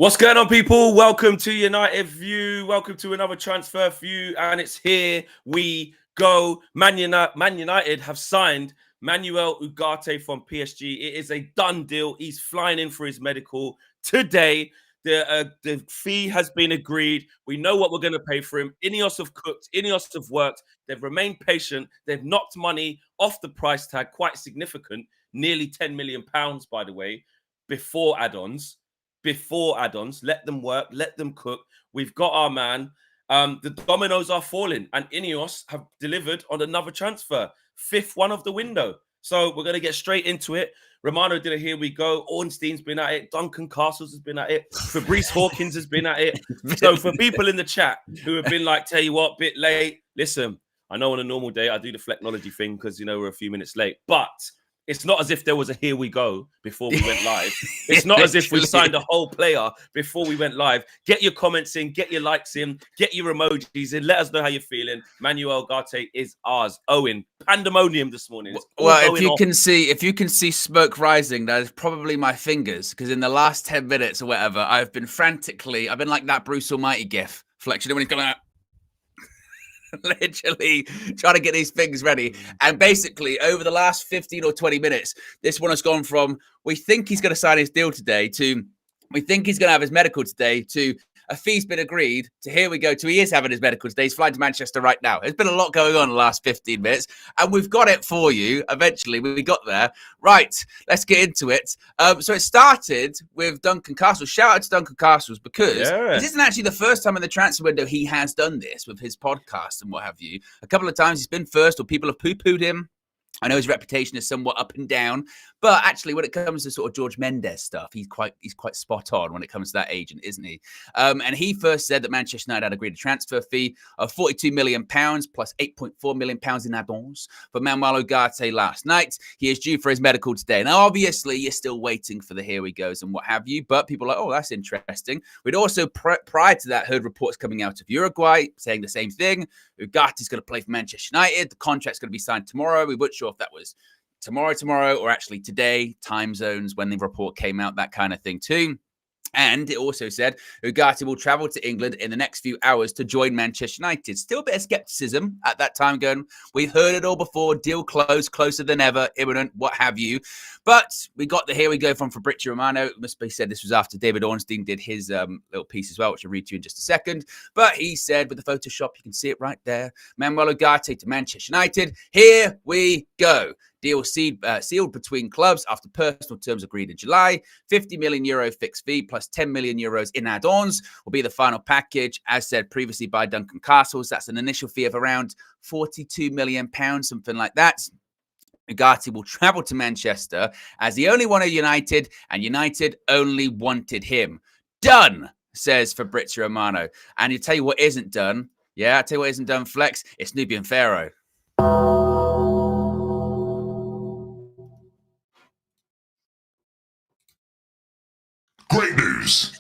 What's going on, people? Welcome to United View. Welcome to another Transfer View, and it's here we go. Man United have signed Manuel Ugarte from PSG. It is a done deal. He's flying in for his medical today. The fee has been agreed. We know what we're going to pay for him. Ineos have cooked. Ineos have worked. They've remained patient. They've knocked money off the price tag, quite significant, nearly £10 million, by the way, before add-ons. Let them work, let them cook. We've got our man. The dominoes are falling, and Ineos have delivered on another transfer, fifth one of the window. So we're going to get straight into it. Romano did a here we go. Ornstein's been at it. Duncan Castles has been at it. Fabrice Hawkins has been at it. So for people in the chat who have been like, tell you what, bit late, listen, I know on a normal day I do the Flecknology thing because, you know, we're a few minutes late. But it's not as if there was a here we go before we went live. It's not as if we signed a whole player before we went live. Get your comments in, get your likes in, get your emojis in. Let us know how you're feeling. Manuel Ugarte is ours. Owen, pandemonium this morning. Well, if you can see smoke rising, that is probably my fingers, because in the last 10 minutes or whatever, I've been like that Bruce Almighty gif flexion when he's going out. Literally trying to get these things ready. And basically, over the last 15 or 20 minutes, this one has gone from we think he's going to sign his deal today to we think he's going to have his medical today to a fee's been agreed to here we go to he is having his medical today. He's flying to Manchester right now. There's been a lot going on in the last 15 minutes, and we've got it for you. Eventually, we got there. Right, let's get into it. So it started with Duncan Castles. Shout out to Duncan Castles, because this isn't actually the first time in the transfer window he has done this with his podcast and what have you. A couple of times he's been first, or people have poo-pooed him. I know his reputation is somewhat up and down, but actually when it comes to sort of George Mendes stuff, he's quite spot on when it comes to that agent, isn't he? And he first said that Manchester United had agreed a transfer fee of £42 million plus £8.4 million in add-ons for Manuel Ugarte last night. He is due for his medical today. Now, obviously, you're still waiting for the here we goes and what have you, but people are like, oh, that's interesting. We'd also, prior to that, heard reports coming out of Uruguay saying the same thing. Ugarte's going to play for Manchester United. The contract's going to be signed tomorrow. We weren't sure if that was tomorrow, or actually today, time zones when the report came out, that kind of thing too. And it also said Ugarte will travel to England in the next few hours to join Manchester United. Still a bit of skepticism at that time going, we've heard it all before, deal closed, closer than ever, imminent, what have you. But we got the here we go from Fabrizio Romano. It must be said this was after David Ornstein did his little piece as well, which I'll read to you in just a second. But he said with the Photoshop, you can see it right there, Manuel Ugarte to Manchester United. Here we go. Deal sealed between clubs after personal terms agreed in July. €50 million fixed fee plus €10 million in add-ons will be the final package, as said previously by Duncan Castles. That's an initial fee of around £42 million, something like that. Ugarte will travel to Manchester as the only one of United, and United only wanted him. Done, says Fabrizio Romano. And you tell you what isn't done. Yeah, I tell you what isn't done, Flex. It's Nubian Pharaoh. Great news.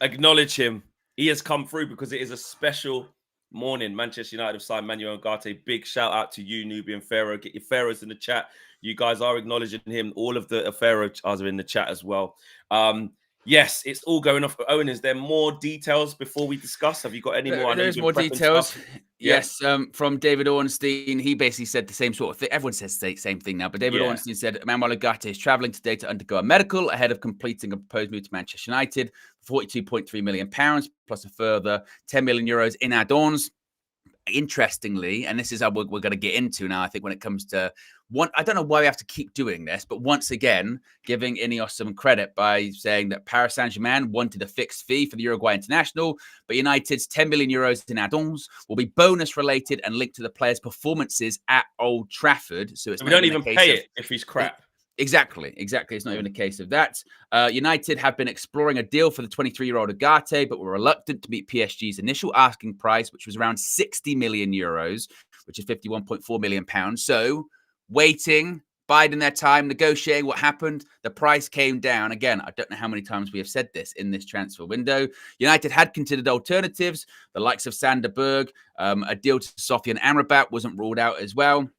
Acknowledge him. He has come through because it is a special morning. Manchester United have signed Manuel Ugarte. Big shout out to you, Nubian Pharaoh. Get your Pharaohs in the chat. You guys are acknowledging him. All of the Pharaohs are in the chat as well. Yes, it's all going off. Owen, is there more details before we discuss? Have you got any more? There's more details. Yes, from David Ornstein. He basically said the same sort of thing. Everyone says the same thing now, but David Ornstein said Manuel Ugarte is travelling today to undergo a medical ahead of completing a proposed move to Manchester United for £42.3 million plus a further €10 million in add-ons. Interestingly, and this is how we're going to get into now, I think, when it comes to one, I don't know why we have to keep doing this, but once again, giving Ineos some credit by saying that Paris Saint-Germain wanted a fixed fee for the Uruguay international, but United's €10 million in add-ons will be bonus related and linked to the players' performances at Old Trafford. So we don't even pay it if he's crap. Exactly. It's not even a case of that. United have been exploring a deal for the 23-year-old Ugarte, but were reluctant to meet PSG's initial asking price, which was around €60 million, which is £51.4 million. So waiting, biding their time, negotiating. What happened? The price came down. Again, I don't know how many times we have said this in this transfer window. United had considered alternatives, the likes of Sander Berg. A deal to Sofian Amrabat wasn't ruled out as well.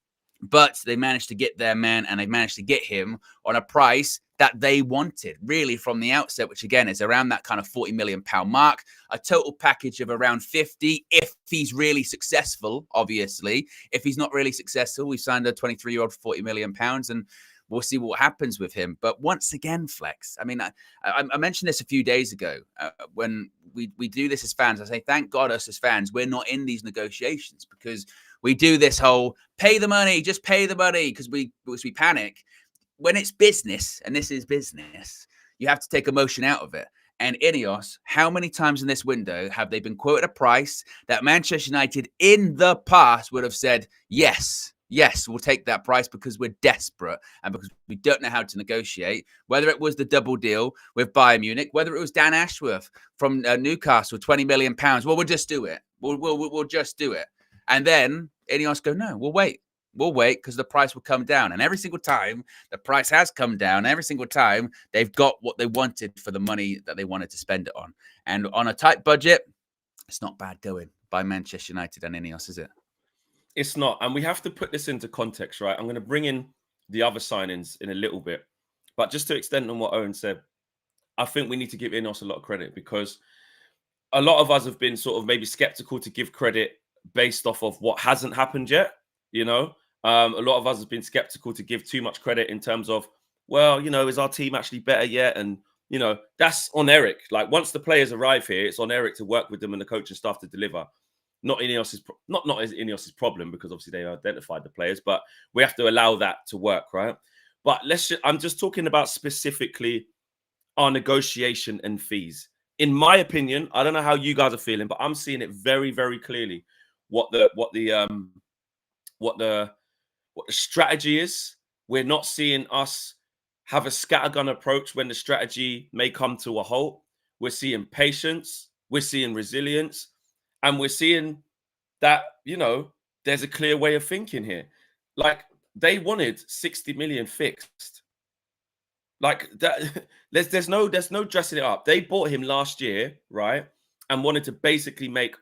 But they managed to get their man, and they managed to get him on a price that they wanted, really, from the outset, which, again, is around that kind of £40 million mark, a total package of around 50 if he's really successful, obviously. If he's not really successful, we signed a 23-year-old for £40 million, and we'll see what happens with him. But once again, Flex, I mean, I mentioned this a few days ago. When we do this as fans, I say, thank God us as fans, we're not in these negotiations, because we do this whole pay the money, just pay the money, because we panic. When it's business, and this is business, you have to take emotion out of it. And Ineos, how many times in this window have they been quoted a price that Manchester United in the past would have said, yes, we'll take that price because we're desperate and because we don't know how to negotiate? Whether it was the double deal with Bayern Munich, whether it was Dan Ashworth from Newcastle, £20 million. Well, we'll just do it. We'll just do it. And then Ineos go, no, we'll wait. We'll wait because the price will come down. And every single time the price has come down, every single time they've got what they wanted for the money that they wanted to spend it on. And on a tight budget, it's not bad going by Manchester United and Ineos, is it? It's not. And we have to put this into context, right? I'm going to bring in the other signings in a little bit. But just to extend on what Owen said, I think we need to give Ineos a lot of credit, because a lot of us have been sort of maybe skeptical to give credit based off of what hasn't happened yet. You know, a lot of us have been skeptical to give too much credit in terms of, well, you know, is our team actually better yet? And, you know, that's on Eric. Like, once the players arrive here, it's on Eric to work with them and the coaching staff to deliver. Not Ineos's, not Ineos's problem, because obviously they identified the players, but we have to allow that to work, right? But I'm just talking about specifically our negotiation and fees. In my opinion, I don't know how you guys are feeling, but I'm seeing it very, very clearly what the strategy is. We're not seeing us have a scattergun approach when the strategy may come to a halt. We're seeing patience, we're seeing resilience, and we're seeing that, you know, there's a clear way of thinking here. Like, they wanted 60 million fixed. Like that, there's no dressing it up. They bought him last year, right? And wanted to basically make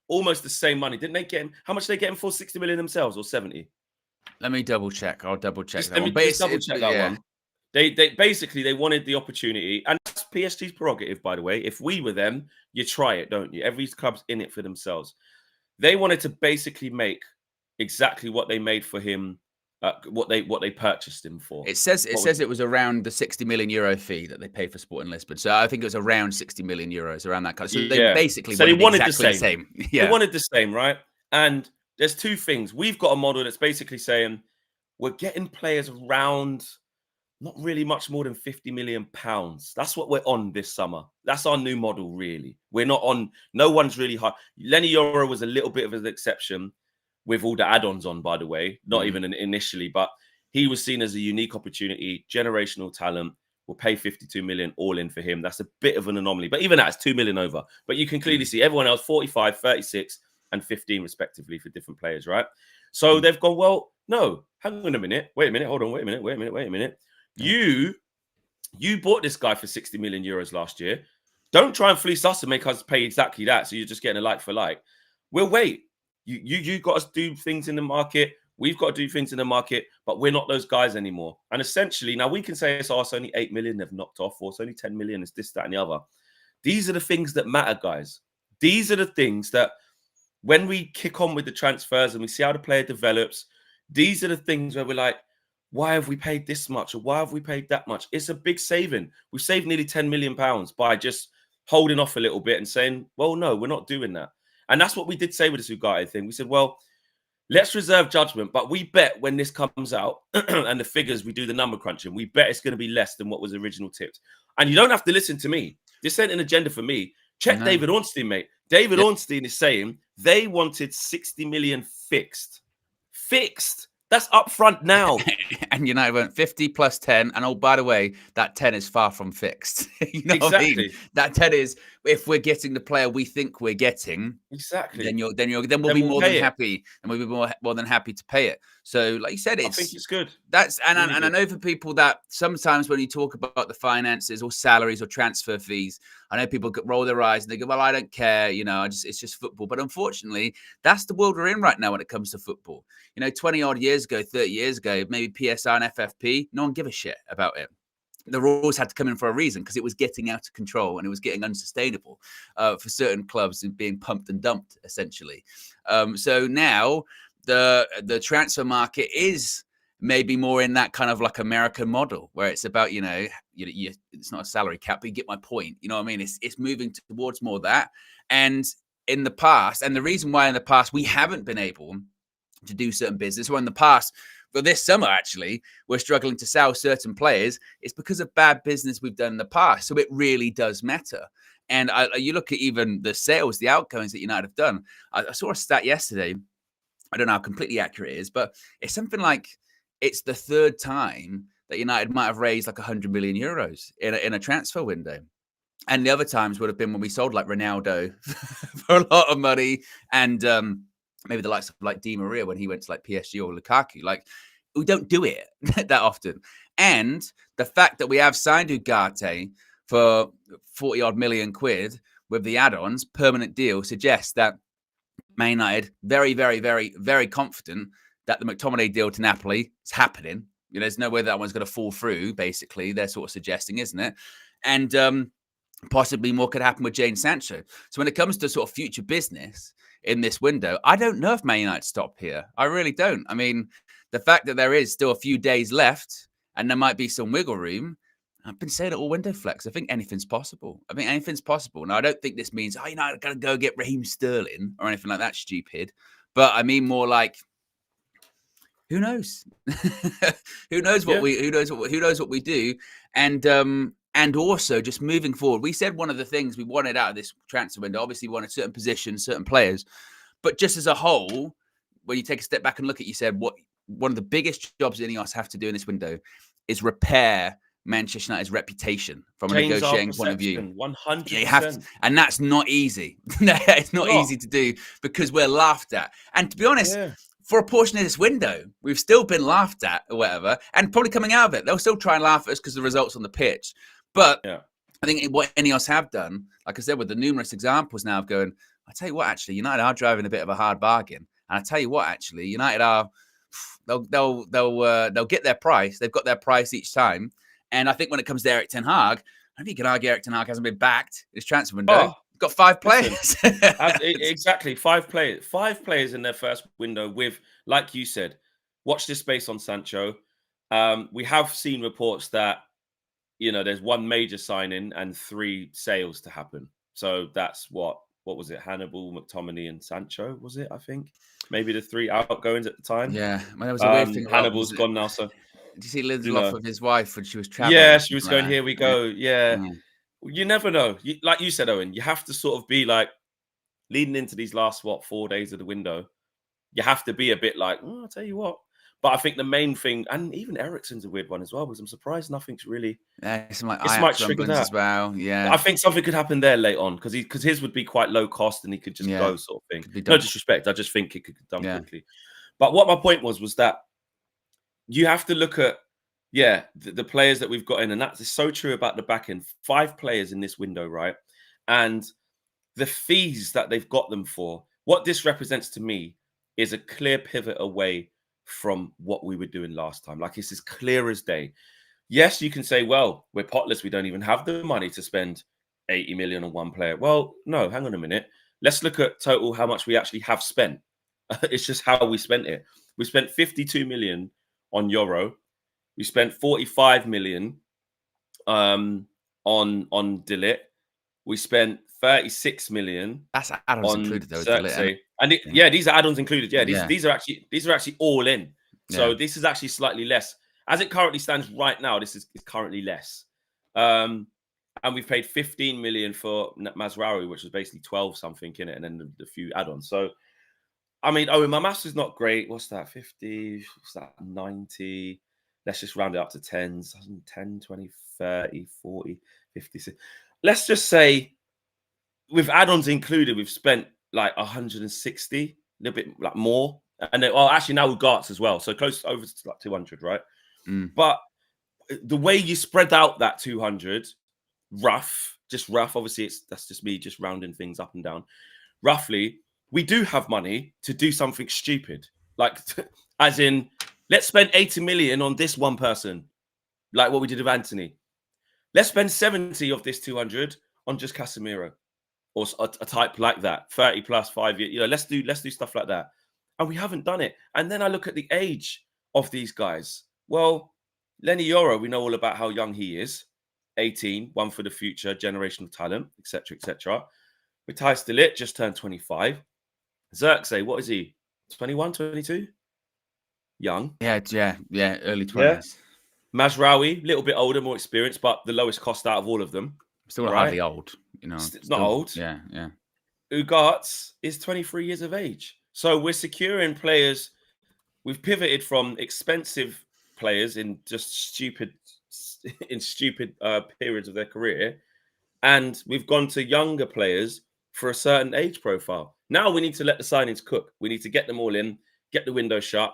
almost the same money. Didn't they get him? How much did they get him for? 60 million themselves, or 70? Let me double check. I'll double check that Let me one. just double check that one. They basically, they wanted the opportunity, and that's PSG's prerogative, by the way. If we were them, you try it, don't you? Every club's in it for themselves. They wanted to basically make exactly what they made for him, what they purchased him for. It says it was around the 60 million euro fee that they paid for Sporting Lisbon. So I think it was around 60 million euros, around that kind of. So they basically wanted exactly the same. Yeah. They wanted the same, right? And there's two things. We've got a model that's basically saying we're getting players around not really much more than £50 million. That's what we're on this summer. That's our new model, really. We're not on, no one's really high. Lenny Yoro was a little bit of an exception with all the add-ons on, by the way, not even initially, but he was seen as a unique opportunity, generational talent. We'll pay 52 million all in for him. That's a bit of an anomaly, but even that's 2 million over. But you can clearly see everyone else 45, 36, and 15 respectively for different players, right? So they've gone, well, no, hang on a minute. Wait a minute. Hold on. Wait a minute. You bought this guy for 60 million euros last year. Don't try and fleece us and make us pay exactly that. So you're just getting a like for like. We'll wait. You got us do things in the market. We've got to do things in the market, but we're not those guys anymore. And essentially, now we can say it's only 8 million they've knocked off, or it's only 10 million, it's this, that, and the other. These are the things that matter, guys. These are the things that when we kick on with the transfers and we see how the player develops, these are the things where we're like, why have we paid this much, or why have we paid that much? It's a big saving. We've saved nearly £10 million by just holding off a little bit and saying, well, no, we're not doing that. And that's what we did say with this Ugarte thing. We said, well, let's reserve judgment, but we bet when this comes out and the figures, we do the number crunching, we bet it's going to be less than what was original tipped. And you don't have to listen to me. This ain't an agenda for me. Check David Ornstein, mate. David Ornstein is saying they wanted 60 million fixed. Fixed. That's up front now. And United went 50 plus 10. And oh, by the way, that 10 is far from fixed. You know what I mean? That 10 is, if we're getting the player we think we're getting, exactly, then we'll be Then we'll more than pay it. happy, and we'll be more than happy to pay it. So, like you said, I think it's good. That's Really I good. know for people that sometimes when you talk about the finances or salaries or transfer fees, I know people roll their eyes and they go, "Well, I don't care, it's just football." But unfortunately, that's the world we're in right now when it comes to football. 20 odd years ago, 30 years ago, maybe PSR and FFP, no one give a shit about it. The rules had to come in for a reason because it was getting out of control and it was getting unsustainable for certain clubs and being pumped and dumped essentially. So now the transfer market is maybe more in that kind of like American model where it's about, it's not a salary cap, but you get my point. You know what I mean? It's moving towards more of that. And in the past, and the reason why in the past we haven't been able to do certain business, or in the past, well, this summer, actually, we're struggling to sell certain players. It's because of bad business we've done in the past. So it really does matter. And you look at even the sales, the outgoings that United have done. I saw a stat yesterday. I don't know how completely accurate it is, but it's something like it's the third time that United might have raised like 100 million euros in a transfer window. And the other times would have been when we sold like Ronaldo for a lot of money, and maybe the likes of like Di Maria when he went to like PSG or Lukaku. Like, we don't do it that often. And the fact that we have signed Ugarte for 40 odd million quid with the add-ons, permanent deal, suggests that Man United very, very, very, very confident that the McTominay deal to Napoli is happening. There's no way that one's going to fall through, basically. They're sort of suggesting, isn't it? And possibly more could happen with Jadon Sancho. So when it comes to sort of future business in this window, I don't know if Man United stop here. I really don't. I mean, the fact that there is still a few days left and there might be some wiggle room, I've been saying it all window flex. I think anything's possible. Now, I don't think this means, you're not going to go get Raheem Sterling or anything like that stupid. But I mean more like, who knows? Who knows what we do? And also just moving forward, we said one of the things we wanted out of this transfer window, obviously we wanted certain positions, certain players, but just as a whole, when you take a step back and look at, you said one of the biggest jobs Ineos have to do in this window is repair Manchester United's reputation from a negotiating point of view. 100%. You have to, and that's not easy. It's not easy to do because we're laughed at. And to be honest, for a portion of this window, we've still been laughed at or whatever, and probably coming out of it, they'll still try and laugh at us because of the results on the pitch. But I think what Ineos have done, like I said, with the numerous examples now of going, I tell you what, actually, United are driving a bit of a hard bargain. And I tell you what, actually, United are, they'll get their price. They've got their price each time. And I think when it comes to Erik ten Hag, I think you can argue Erik ten Hag hasn't been backed in his transfer window. Got 5 players. Exactly. 5 players. 5 players in their first window with, like you said, watch this space on Sancho. We have seen reports that, there's 1 major signing and 3 sales to happen. So that's what was it? Hannibal, McTominay, and Sancho, was it? I think maybe the 3 outgoings at the time. Yeah, there was a weird thing. Hannibal's gone now. So did you see Lindelof with his wife when she was traveling? Yeah, she was going. Here we go. Yeah. You never know. Like you said, Owen, you have to sort of be like leading into these last 4 days of the window. You have to be a bit like, I'll tell you what. But I think the main thing, and even Eriksen's a weird one as well, because I'm surprised nothing's really. Some like this might trigger that as well. Yeah, I think something could happen there late on because his would be quite low cost and he could just go sort of thing. No disrespect, I just think it could be done quickly. But what my point was that you have to look at the players that we've got in, and that's so true about the back end. 5 players in this window, right? And the fees that they've got them for. What this represents to me is a clear pivot away from what we were doing last time. Like, it's as clear as day. Yes, you can say, well, we're potless. We don't even have the money to spend 80 million on 1 player. Well, no, hang on a minute. Let's look at total how much we actually have spent. It's just how we spent it. We spent 52 million on Euro. We spent 45 million on De Ligt. We spent 36 million. That's add-ons included, though. And these are add-ons included. These are actually all in. So this is actually slightly less. As it currently stands right now, this is currently less. And we've paid 15 million for Mazraoui, which was basically 12 something in it, and then the few add-ons. So, I mean, my maths is not great. What's that? 50? What's that? 90? Let's just round it up to 10s. 10, 20, 30, 40, 50. Let's just say with add-ons included, we've spent like 160, a little bit like more. And then, actually now Ugarte's as well. So close over to like 200, right? But the way you spread out that 200, rough, obviously that's just me just rounding things up and down. Roughly, we do have money to do something stupid. Like, as in, let's spend 80 million on this one person, like what we did with Anthony. Let's spend 70 of this 200 on just Casemiro, or a type like that, 30 plus 5 years. You know, let's do stuff like that. And we haven't done it. And then I look at the age of these guys. Well, Lenny Yoro, we know all about how young he is. 18, one for the future, generational talent, etc., etc. Matthijs de Ligt just turned 25. Zirkzee, what is he? 21, 22? Young. Yeah, early 20s. Yeah. Mazraoui, a little bit older, more experienced, but the lowest cost out of all of them. Still not hardly old, you know. It's not old. Yeah. Ugarte is 23 years of age. So we're securing players. We've pivoted from expensive players in just stupid periods of their career, and we've gone to younger players for a certain age profile. Now we need to let the signings cook. We need to get them all in, get the window shut,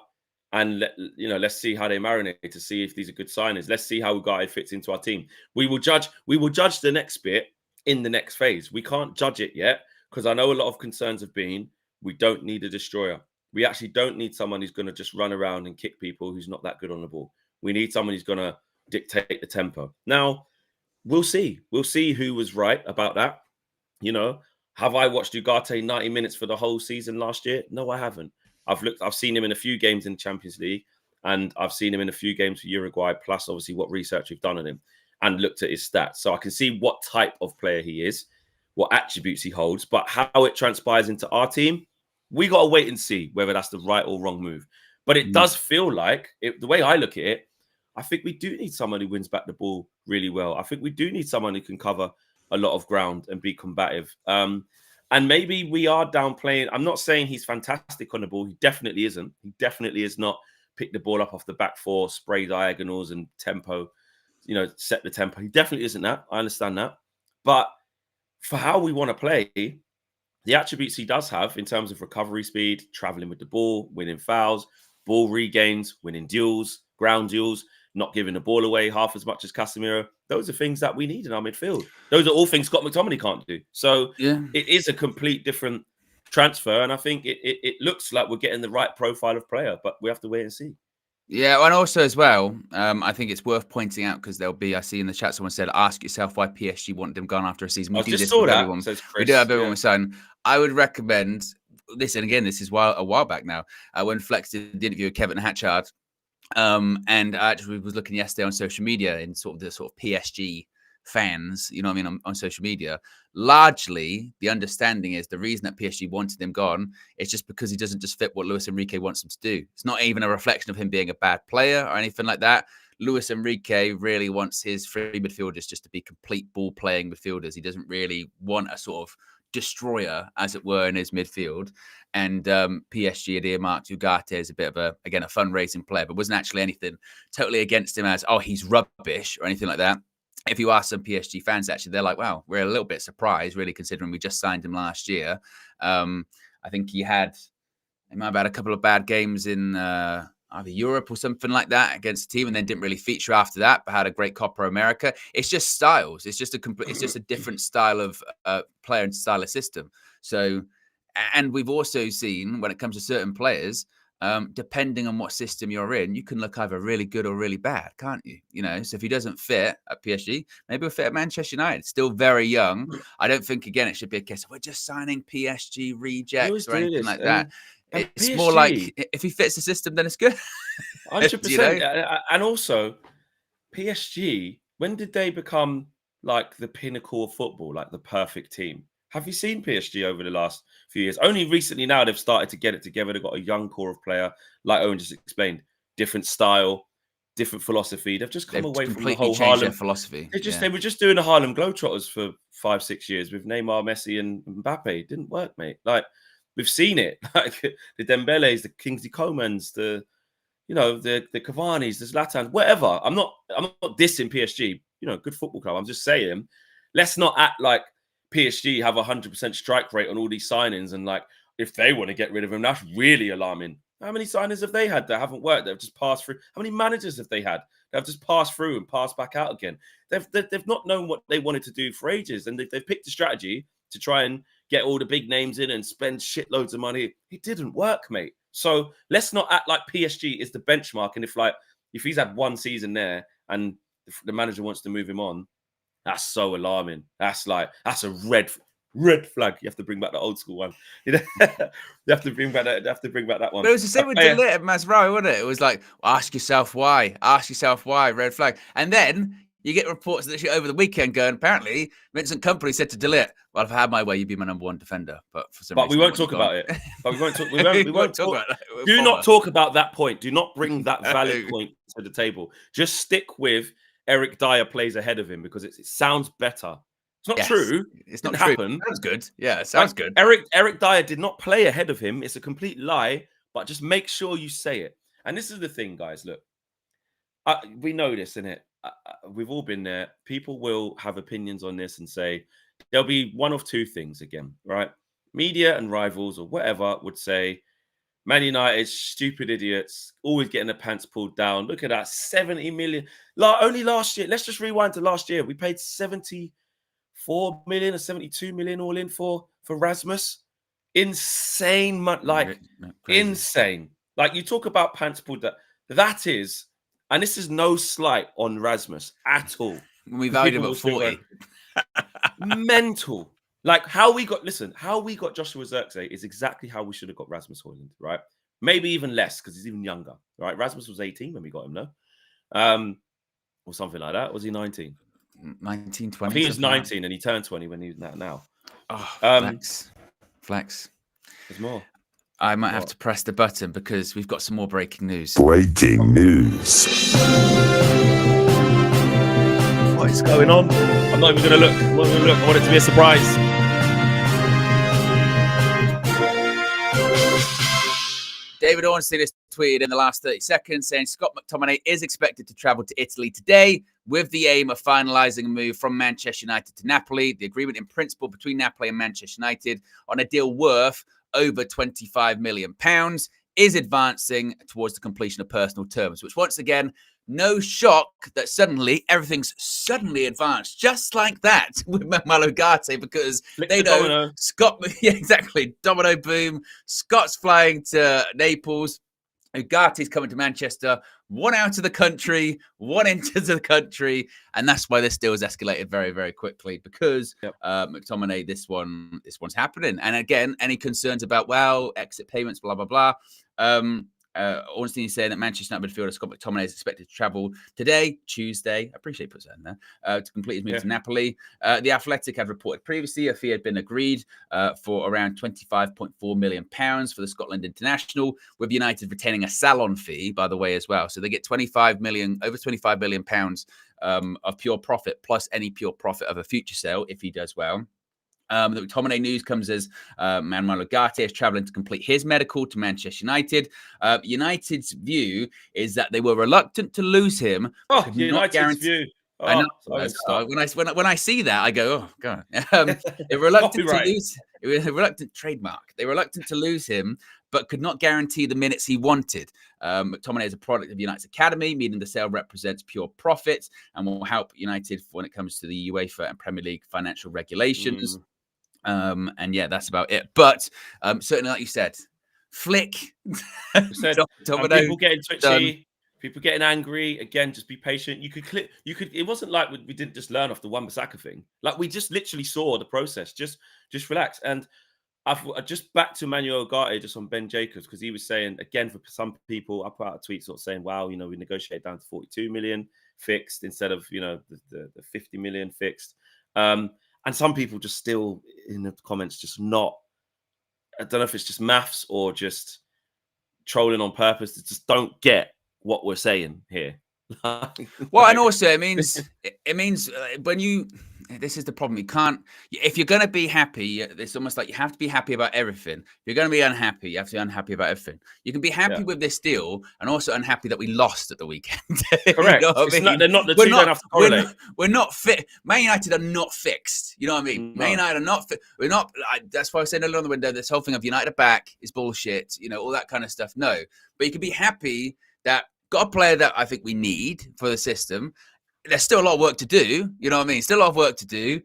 and let's see how they marinate to see if these are good signings. Let's see how Ugarte fits into our team. We will judge the next bit in the next phase. We can't judge it yet because I know a lot of concerns have been we don't need a destroyer. We actually don't need someone who's going to just run around and kick people who's not that good on the ball. We need someone who's going to dictate the tempo. Now, we'll see. We'll see who was right about that. You know, have I watched Ugarte 90 minutes for the whole season last year? No, I haven't. I've seen him in a few games in the Champions League, and I've seen him in a few games for Uruguay, plus obviously what research we've done on him and looked at his stats. So I can see what type of player he is, what attributes he holds, but how it transpires into our team, we got to wait and see whether that's the right or wrong move. But it does feel like, the way I look at it, I think we do need someone who wins back the ball really well. I think we do need someone who can cover a lot of ground and be combative. And maybe we are downplaying. I'm not saying he's fantastic on the ball. He definitely isn't. He definitely is not pick the ball up off the back four, spray diagonals and tempo, set the tempo. He definitely isn't that. I understand that. But for how we want to play, the attributes he does have in terms of recovery speed, traveling with the ball, winning fouls, ball regains, winning duels, ground duels, not giving the ball away half as much as Casemiro. Those are things that we need in our midfield. Those are all things Scott McTominay can't do. So it is a complete different transfer. And I think it looks like we're getting the right profile of player, but we have to wait and see. Yeah, and also as well, I think it's worth pointing out because I see in the chat someone said, ask yourself why PSG wanted him gone after a season. We do this with everyone. We do have everyone with sign. I would recommend this, and again, this is a while back now, when Flex did the interview with Kevin Hatchard. And I actually was looking yesterday on social media in sort of PSG fans, you know what I mean, on social media. Largely, the understanding is the reason that PSG wanted him gone is just because he doesn't just fit what Luis Enrique wants him to do. It's not even a reflection of him being a bad player or anything like that. Luis Enrique really wants his free midfielders just to be complete ball-playing midfielders. He doesn't really want a sort of destroyer, as it were, in his midfield. And PSG had earmarked Ugarte as a bit of a fundraising player, but wasn't actually anything totally against him as, oh, he's rubbish or anything like that. If you ask some PSG fans, actually, they're like, wow, we're a little bit surprised, really, considering we just signed him last year. I think he might have had a couple of bad games in either Europe or something like that against the team, and then didn't really feature after that, but had a great Copa America. It's just styles. It's just a different style of player and style of system. So, and we've also seen when it comes to certain players, depending on what system you're in, you can look either really good or really bad, can't you? You know, so if he doesn't fit at PSG, maybe he'll fit at Manchester United. Still very young. I don't think, again, it should be a case of we're just signing PSG rejects or anything like that. It's PSG, more like if he fits the system, then it's good. 100%. You know? And also, PSG, when did they become like the pinnacle of football, like the perfect team? Have you seen PSG over the last few years? Only recently now they've started to get it together. They've got a young core of player, like Owen just explained, different style, different philosophy. They've just come away from the whole Harlem philosophy. They were just doing the Harlem Globetrotters for 5-6 years with Neymar, Messi, and Mbappe. It didn't work, mate. Like we've seen it. Like the Dembeles, the Kingsley Comans, the Cavani's, the Zlatans, whatever. I'm not dissing PSG. You know, good football club. I'm just saying, let's not act like PSG have 100% strike rate on all these signings, and like if they want to get rid of him, that's really alarming. How many signings have they had that haven't worked? They've just passed through. How many managers have they had? They've just passed through and passed back out again. They've not known what they wanted to do for ages, and they've picked a strategy to try and get all the big names in and spend shitloads of money. It didn't work, mate. So let's not act like PSG is the benchmark. And if he's had one season there and the manager wants to move him on, that's so alarming. That's a red flag. You have to bring back the old school one. You have to bring back that one. But it was the same with Delit at Masraoui, wasn't it? It was like, ask yourself why, red flag. And then you get reports literally over the weekend going, apparently, Vincent Kompany said to Delit, well, if I had my way, you'd be my number one defender. But for some reason, we won't talk about it. But we won't talk. We won't talk about that. Do not talk about that point. Do not bring that valid point to the table. Just stick with Eric Dyer plays ahead of him because it sounds better. It's not true. It's not true. Happen. Sounds good. Yeah, it sounds good. Eric Dyer did not play ahead of him. It's a complete lie, but just make sure you say it. And this is the thing, guys. Look, we know this, innit? We've all been there. People will have opinions on this and say there'll be one of two things again, right? Media and rivals or whatever would say, Man United, stupid idiots, always getting their pants pulled down. Look at that, 70 million. Only last year, let's just rewind to last year. We paid 74 million or 72 million all in for Rasmus. Insane, insane. Like you talk about pants pulled down. That is, and this is no slight on Rasmus at all. We valued him at 40. Mental. Like how we got Joshua Zirkzee is exactly how we should have got Rasmus Højlund, right? Maybe even less because he's even younger, right? Rasmus was 18 when we got him, no? Or something like that. Was he 19? 19, 20. He was 19 and he turned 20 when he was now. Oh, flex. There's more. I might have to press the button because we've got some more breaking news. Breaking news. What is going on? I'm not even going to look. I want it to be a surprise. David Ornstein has tweeted in the last 30 seconds saying Scott McTominay is expected to travel to Italy today with the aim of finalising a move from Manchester United to Napoli. The agreement in principle between Napoli and Manchester United on a deal worth over £25 million is advancing towards the completion of personal terms, which once again, no shock that suddenly everything's suddenly advanced just like that with Manuel Ugarte because they know domino. Scott, yeah, exactly, domino boom. Scott's flying to Naples. Ugarte's coming to Manchester, one out of the country, one into the country, and that's why this deal has escalated very, very quickly because McTominay, this one's happening. And again, any concerns about exit payments, blah blah blah. Ornstein is saying that Manchester United midfielder Scott McTominay is expected to travel today, Tuesday. I appreciate putting that in there to complete his move to Napoli. The Athletic had reported previously a fee had been agreed for around £25.4 million for the Scotland international, with United retaining a salon fee, by the way, as well. So they get over £25 million of pure profit plus any pure profit of a future sale if he does well. The McTominay news comes as Manuel Ugarte is travelling to complete his medical to Manchester United. United's view is that they were reluctant to lose him. United's view. I know. When I see that, I go, "Oh God!" They're reluctant to lose. It was a reluctant trademark. They were reluctant to lose him, but could not guarantee the minutes he wanted. McTominay is a product of United's academy, meaning the sale represents pure profit and will help United when it comes to the UEFA and Premier League financial regulations. And yeah, that's about it. But certainly, like you said, flick. People getting twitchy, people getting angry. Again, just be patient. You could. It wasn't like we didn't just learn off the Wan-Bissaka thing. Like we just literally saw the process. Just relax. And I've just back to Manuel Ugarte just on Ben Jacobs because he was saying again for some people, I put out a tweet sort of saying, "Wow, we negotiate down to 42 million fixed instead of the 50 million fixed." And some people just still in the comments just not. I don't know if it's just maths or just trolling on purpose. They just don't get what we're saying here. Well, and also it means when you this is the problem. You can't, if you're going to be happy, it's almost like you have to be happy about everything. If you're going to be unhappy, you have to be unhappy about everything. You can be happy with this deal and also unhappy that we lost at the weekend. Correct. You know what I mean? They're not the two. Don't have to correlate. We're not fit. Man United are not fixed. You know what I mean? No. Man United are not fit. We're not. That's why I said earlier on the window. This whole thing of United are back is bullshit. You know, all that kind of stuff. No, but you can be happy that got a player that I think we need for the system. There's still a lot of work to do. You know what I mean? Still a lot of work to do.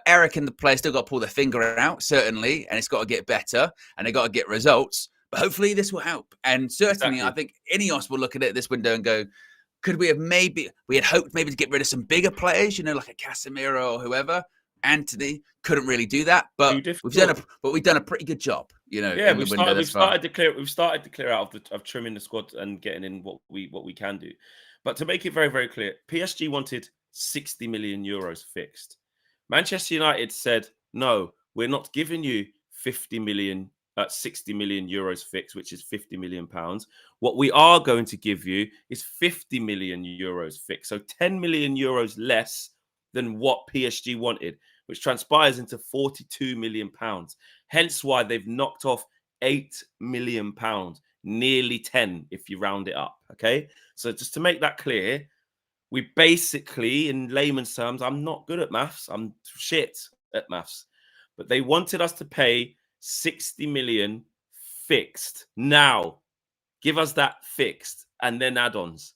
Eric and the players still got to pull their finger out, certainly, and it's got to get better, and they got to get results. But hopefully this will help. And certainly, I think Ineos will look at it this window and go, could we have we had hoped maybe to get rid of some bigger players, you know, like a Casemiro or whoever. Anthony couldn't really do that, but we've done a pretty good job, you know. Yeah, we've started to clear out of trimming the squad and getting in what we can do. But to make it very, very clear, PSG wanted 60 million euros fixed. Manchester United said, no, we're not giving you 60 million euros fixed, which is 50 million pounds. What we are going to give you is 50 million euros fixed. So 10 million euros less than what PSG wanted, which transpires into 42 million pounds. Hence why they've knocked off 8 million pounds, nearly 10 if you round it up. Okay. So just to make that clear, we basically, in layman's terms, I'm not good at maths. I'm shit at maths, but they wanted us to pay 60 million fixed. Now, give us that fixed and then add-ons.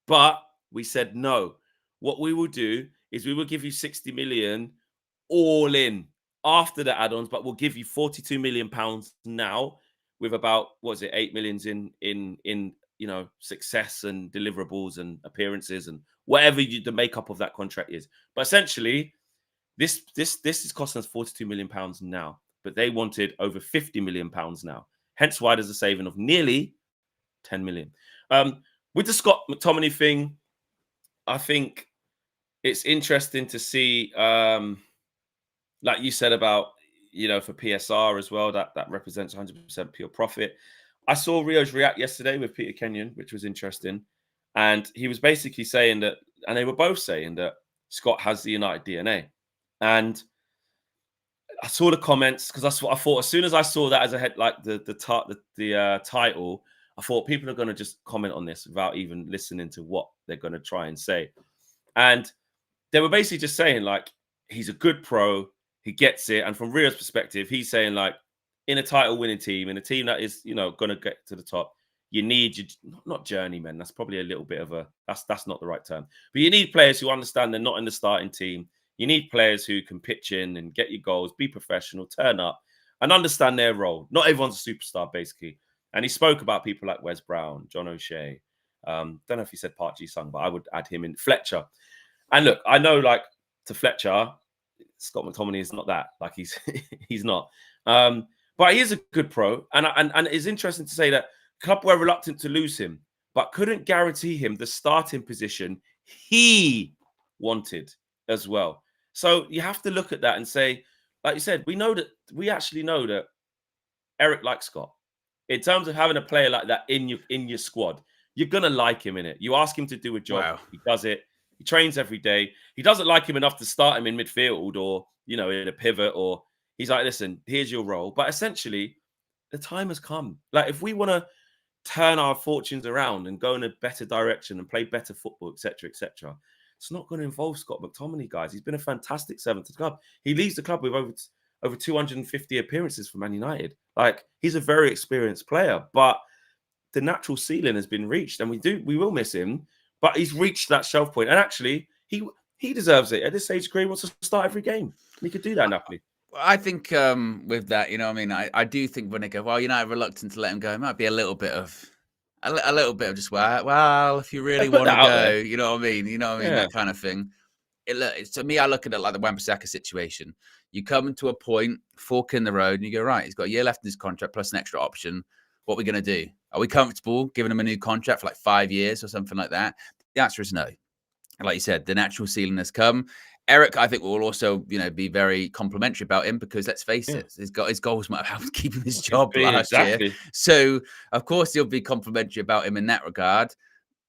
But we said no. What we will do is we will give you 60 million all in after the add-ons, but we'll give you 42 million pounds now with about, 8 millions in you know, success and deliverables and appearances and whatever the makeup of that contract is. But essentially, this is costing us 42 million pounds now, but they wanted over 50 million pounds now. Hence why there's a saving of nearly 10 million. With the Scott McTominay thing, I think it's interesting to see, like you said about, you know, for PSR as well, that represents 100% pure profit. I saw Rio's react yesterday with Peter Kenyon, which was interesting. And he was basically saying that, and they were both saying that Scott has the United DNA. And I saw the comments because I thought as soon as I saw that as a head, like the title, I thought people are going to just comment on this without even listening to what they're going to try and say. And they were basically just saying, like, he's a good pro, he gets it. And from Rio's perspective, he's saying, like, in a title-winning team, in a team that is, you know, going to get to the top, you need not journeymen. That's probably a little bit of that's not the right term. But you need players who understand they're not in the starting team. You need players who can pitch in and get your goals, be professional, turn up, and understand their role. Not everyone's a superstar, basically. And he spoke about people like Wes Brown, John O'Shea. Don't know if he said Park Ji-sung, but I would add him in. Fletcher. And look, I know, like, to Fletcher, Scott McTominay is not that. Like, he's not. But he is a good pro. And it's interesting to say that club were reluctant to lose him, but couldn't guarantee him the starting position he wanted as well. So you have to look at that and say, like you said, we actually know that Eric likes Scott. In terms of having a player like that in your squad, you're gonna like him in it. You ask him to do a job, wow. He does it. He trains every day. He doesn't like him enough to start him in midfield or, you know, in a pivot, or he's like, listen, here's your role. But essentially, the time has come. Like, if we want to turn our fortunes around and go in a better direction and play better football, etc., it's not going to involve Scott McTominay, guys. He's been a fantastic servant to the club. He leaves the club with over 250 appearances for Man United. Like, he's a very experienced player, but the natural ceiling has been reached, and we will miss him. But he's reached that shelf point, and actually, he deserves it. At this stage of career, he wants to start every game. He could do that in Napoli. I think with that, you know, I mean, I do think when they go, well, United reluctant to let him go, it might be a little bit of just, well, if you really want to go, you know what I mean? You know what I mean? Yeah. That kind of thing. To me, I look at it like the Wan-Bissaka situation. You come to a point, fork in the road, and you go, right, he's got a year left in his contract plus an extra option. What are we going to do? Are we comfortable giving him a new contract for like 5 years or something like that? The answer is no. And like you said, the natural ceiling has come. Eric, I think, will also, you know, be very complimentary about him because, let's face it, his goals might have helped keep him his job last year. So, of course, he'll be complimentary about him in that regard.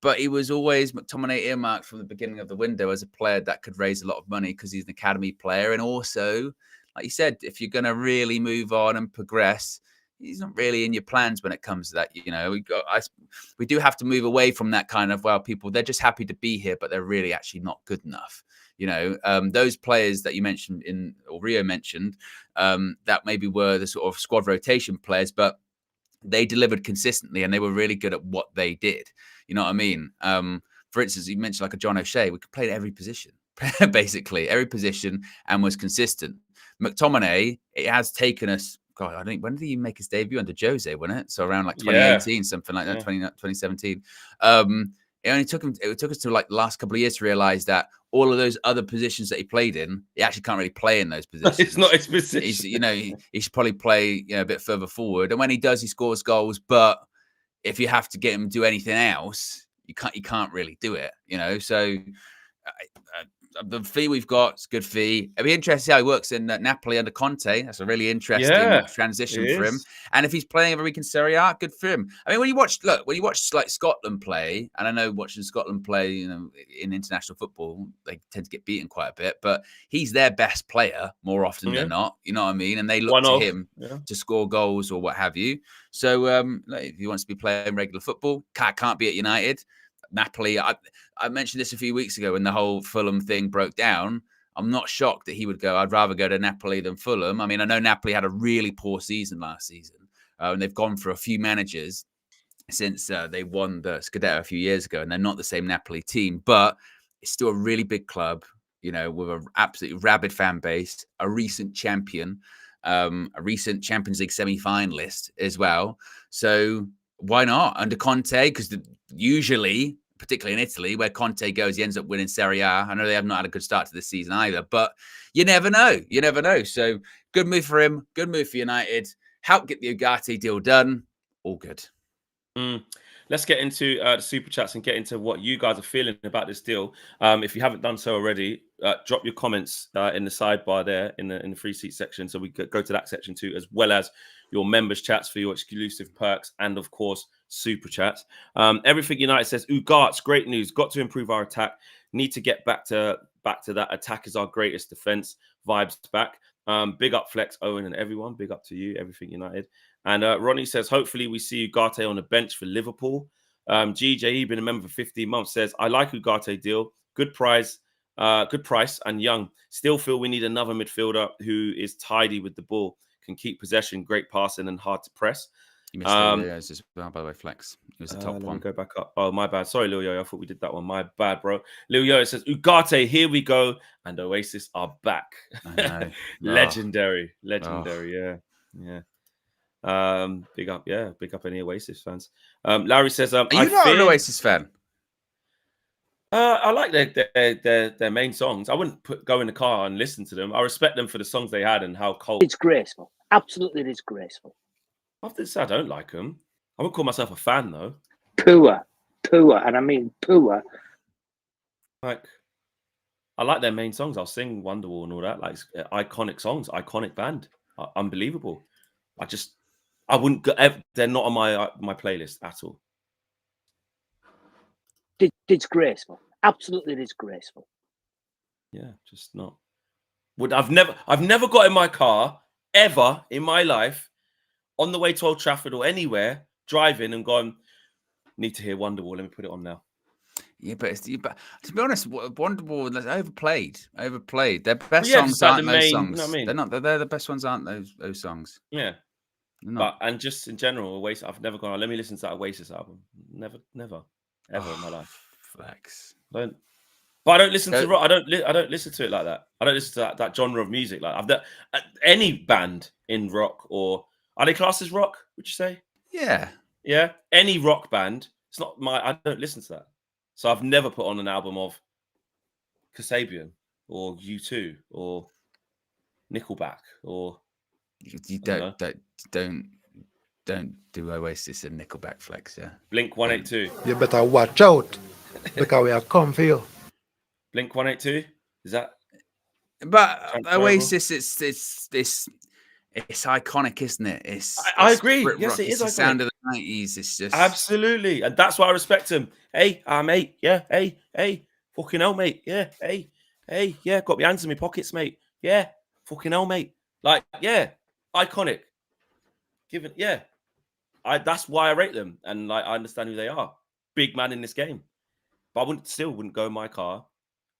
But he was always McTominay earmarked from the beginning of the window as a player that could raise a lot of money because he's an academy player. And also, like you said, if you're going to really move on and progress, he's not really in your plans when it comes to that. We do have to move away from that kind of, they're just happy to be here, but they're really actually not good enough. Those players that you mentioned or Rio mentioned, that maybe were the sort of squad rotation players, but they delivered consistently and they were really good at what they did. You know what I mean? For instance, you mentioned like a John O'Shea. We could play at every position, basically every position, and was consistent. McTominay, it has taken us. God, I think when did he make his debut under Jose? Wasn't it? So around like 2018, something like that, 2017. It took us to like the last couple of years to realize that all of those other positions that he played in, he actually can't really play in those positions. It's not his position. He should probably play a bit further forward. And when he does, he scores goals. But if you have to get him to do anything else, you can't really do it. So the fee we've got is a good fee. It'll be interesting to see how he works in Napoli under Conte. That's a really interesting transition for him. And if he's playing every week in Serie A, good for him. I mean, when you watch like Scotland play, and I know watching Scotland play, in international football, they tend to get beaten quite a bit, but he's their best player more often than not. You know what I mean? And they look to him to score goals or what have you. So if he wants to be playing regular football, can't be at United. Napoli, I mentioned this a few weeks ago when the whole Fulham thing broke down. I'm not shocked that he would go, I'd rather go to Napoli than Fulham. I mean, I know Napoli had a really poor season last season, and they've gone for a few managers since they won the Scudetto a few years ago, and they're not the same Napoli team, but it's still a really big club, with an absolutely rabid fan base, a recent champion, a recent Champions League semi-finalist as well. So why not? Under Conte, because usually, particularly in Italy, where Conte goes, he ends up winning Serie A. I know they have not had a good start to this season either, but you never know. You never know. So good move for him. Good move for United. Help get the Ugarte deal done. All good. Let's get into the super chats and get into what you guys are feeling about this deal. If you haven't done so already, drop your comments in the sidebar there in the free seat section, so we could go to that section too, as well as your members chats for your exclusive perks and of course super chats. Everything United says, Ugarte's great news. Got to improve our attack. Need to get back to that. Attack is our greatest defense. Vibes back. Big up Flex, Owen, and everyone. Big up to you, Everything United. And Ronnie says, hopefully we see Ugarte on the bench for Liverpool. GJ, been a member for 15 months, says, I like Ugarte deal. Good price and young. Still feel we need another midfielder who is tidy with the ball, can keep possession, great passing, and hard to press. You missed Lilio's as well, by the way, Flex. It was the top one. Go back up. Oh, my bad. Sorry, Lil Yo. I thought we did that one. My bad, bro. Lil Yo says, Ugarte, here we go. And Oasis are back. Legendary. Yeah. Big up any Oasis fans. Larry says, are you not an Oasis fan? I like their main songs. I wouldn't go in the car and listen to them. I respect them for the songs they had and how cold. It's graceful. Absolutely disgraceful. After this, I don't like them. I would call myself a fan though. Poor, and I mean poor. Like, I like their main songs. I'll sing Wonderwall and all that. Like iconic songs, iconic band, unbelievable. I wouldn't go. They're not on my playlist at all. Disgraceful. Absolutely disgraceful. Yeah, just not. I've never got in my car ever in my life on the way to Old Trafford or anywhere driving and gone, need to hear Wonderwall. Let me put it on now. Yeah, but to be honest, Wonderwall is overplayed. Their best songs aren't those songs. You know what I mean? They're not. They're the best ones, aren't those songs? Yeah. But and just in general, Oasis. I've never gone. Let me listen to that Oasis album. Never, ever in my life. Flex. But I don't listen to rock. I don't listen to it like that. I don't listen to that genre of music. Like any band in rock, or are they classed as rock? Would you say? Yeah. Any rock band. It's not I don't listen to that. So I've never put on an album of Kasabian or U2 or Nickelback or. You don't do Oasis and Nickelback, Flex, yeah. Blink 182. You better watch out because we are come for you. Blink 182? Is that? But Oasis, it's it's iconic, isn't it? I it's agree. Brit Yes, rock. it is It's the sound iconic. of the 90s. It's just Absolutely. And that's why I respect him. Hey, mate. Yeah. Hey. Fucking hell, mate. Yeah. Hey. Yeah. Got my hands in my pockets, mate. Yeah. Fucking hell, mate. Like, yeah. Iconic. Yeah. That's why I rate them. And like, I understand who they are. Big man in this game. But I wouldn't go in my car,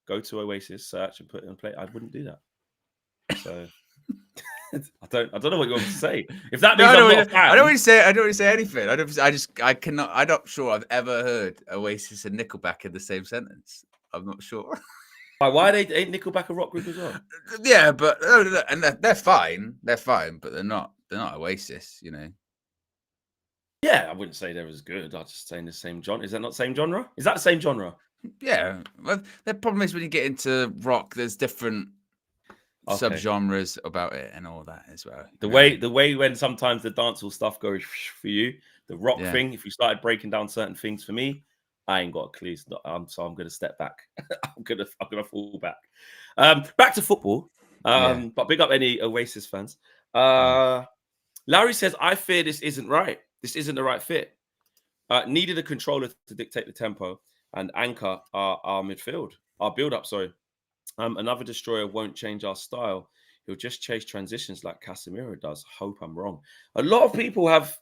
go to Oasis, search and put it in play. I wouldn't do that. So I don't know what you want me to say. If that means I'm not a fan. I don't really say anything. I'm not sure I've ever heard Oasis and Nickelback in the same sentence. I'm not sure. Why ain't Nickelback a rock group as well? Yeah, but and they're fine. They're fine, but they're not Oasis, you know. Yeah, I wouldn't say they're as good. I'd just say in the same genre. Is that not the same genre? Is that the same genre? Yeah. Well, the problem is when you get into rock, there's different subgenres about it and all that as well. The way when sometimes the dancehall stuff goes for you, the rock thing, if you started breaking down certain things for me, I ain't got a clue. So I'm gonna step back. I'm gonna fall back. Back to football. But big up any Oasis fans. Larry says, I fear this isn't right. This isn't the right fit. Needed a controller to dictate the tempo and anchor our midfield, our build-up, sorry. Another destroyer won't change our style. He'll just chase transitions like Casemiro does. Hope I'm wrong. A lot of people have,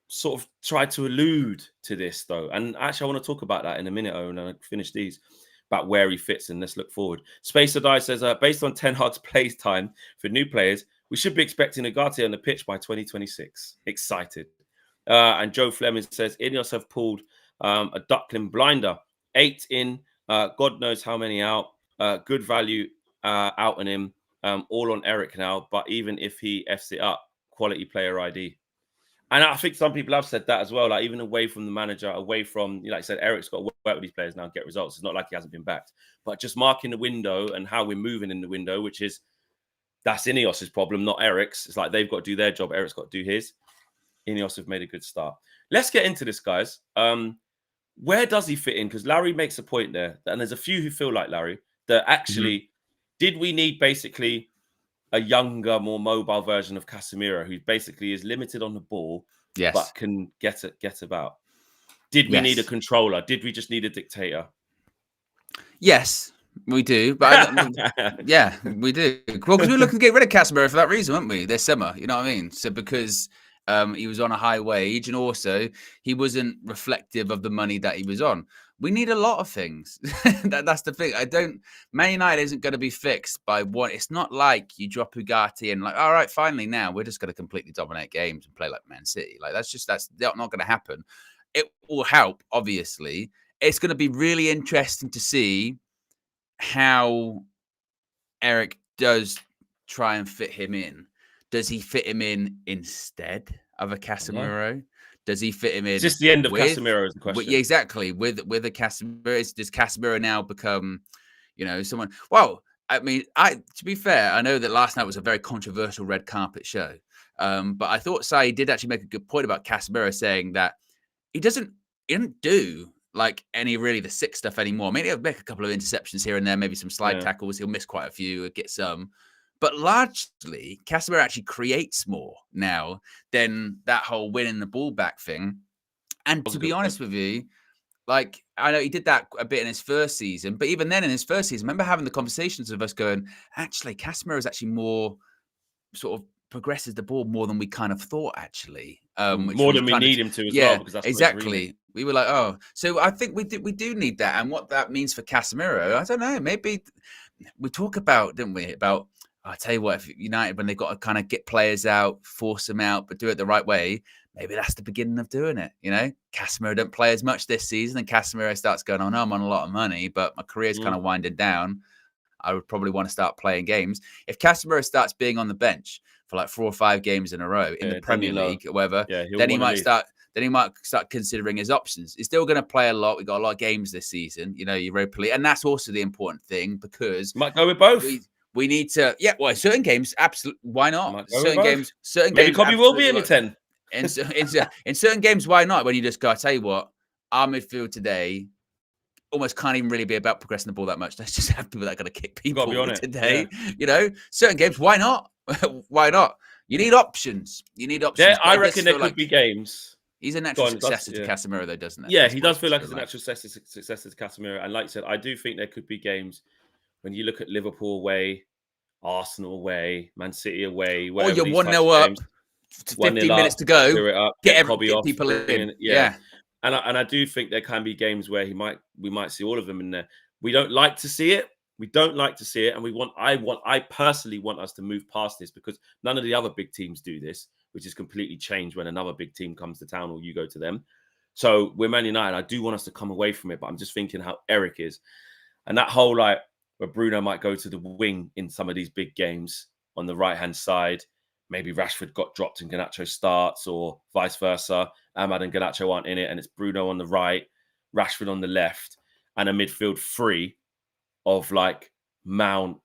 sort of tried to allude to this, though. And actually, I want to talk about that in a minute, Owen, and I finish these, about where he fits and let's look forward. Spacer Die says, based on Ten Hag's play time for new players, we should be expecting Ugarte on the pitch by 2026. Excited. And Joe Fleming says, Ineos have pulled a duckling blinder. 8 in, God knows how many out. Good value out on him. All on Eric now. But even if he F's it up, quality player ID. And I think some people have said that as well. Like, even away from the manager, away from, like I said, Eric's got to work with these players now and get results. It's not like he hasn't been backed. But just marking the window and how we're moving in the window, which is, that's Ineos' problem, not Eric's. It's like they've got to do their job. Eric's got to do his. Ineos have made a good start. Let's get into this, guys. Where does he fit in? Because Larry makes a point there. And there's a few who feel like Larry, that actually, did we need basically a younger, more mobile version of Casemiro, who basically is limited on the ball, but can get about? Did we need a controller? Did we just need a dictator? Yes. We do, but yeah, we do. Well, because we were looking to get rid of Casemiro for that reason, weren't we? This summer, you know what I mean? So because he was on a high wage, and also he wasn't reflective of the money that he was on. We need a lot of things. That's the thing. Man United isn't going to be fixed by one. It's not like you drop Ugarte and like, all right, finally now we're just going to completely dominate games and play like Man City. Like that's not going to happen. It will help, obviously. It's going to be really interesting to see how Eric does try and fit him in. Does he fit him in instead of a Casemiro? Does he fit him in? It's just the end of Casemiro is the question. Yeah, exactly. With a Casemiro, does Casemiro now become, someone? Well, I mean, to be fair, I know that last night was a very controversial red carpet show, but I thought Sai did actually make a good point about Casemiro, saying that he doesn't do like any really the sick stuff anymore. Maybe he'll make a couple of interceptions here and there, maybe some slide tackles. He'll miss quite a few, get some. But largely, Casemiro actually creates more now than that whole winning the ball back thing. And to be honest with you, like, I know he did that a bit in his first season, but even then in his first season, I remember having the conversations of us going, actually, Casemiro is actually more sort of progresses the ball more than we kind of thought, actually. More than we need him to as well. Because that's exactly. We were like, oh. So I think we do need that. And what that means for Casemiro, I don't know. Maybe we talk about, didn't we, about, I'll tell you what, if United, when they've got to kind of get players out, force them out, but do it the right way, maybe that's the beginning of doing it, Casemiro don't play as much this season, and Casemiro starts going, oh, no, I'm on a lot of money, but my career's kind of winding down. I would probably want to start playing games. If Casemiro starts being on the bench for like 4 or 5 games in a row in the Premier League or whatever, then he might start considering his options. He's still going to play a lot. We've got a lot of games this season, Europa League. And that's also the important thing, because might go with both. We need to, certain games, absolutely. Why not? Certain games, maybe Kobe will be in the 10. In certain games, why not? When you just go, I tell you what, our midfield today almost can't even really be about progressing the ball that much. Let's just have people that are going to kick people today. Yeah. Certain games, why not? Why not? You need options. You need options. Yeah, But I does reckon there feel could like be games. he's a natural Go on, successor to yeah. Casemiro, though, doesn't it? Yeah, These he does points feel like feel he's a natural successor to Casemiro. And like you said, I do think there could be games when you look at Liverpool away, Arsenal away, Man City away, or whatever you're these 1-0 types of up, games. 15 1-0 minutes up, to go. clear it up, get Kobe Get off, people bring in. yeah. And I do think there can be games where we might see all of them in there. We don't like to see it. We don't like to see it, and I personally want us to move past this because none of the other big teams do this, which is completely changed when another big team comes to town or you go to them. So we're Man United. I do want us to come away from it, but I'm just thinking how Eric is, and that whole like where Bruno might go to the wing in some of these big games on the right hand side. Maybe Rashford got dropped and Garnacho starts, or vice versa. Ahmad and Garnacho aren't in it, and it's Bruno on the right, Rashford on the left, and a midfield three of like Mount,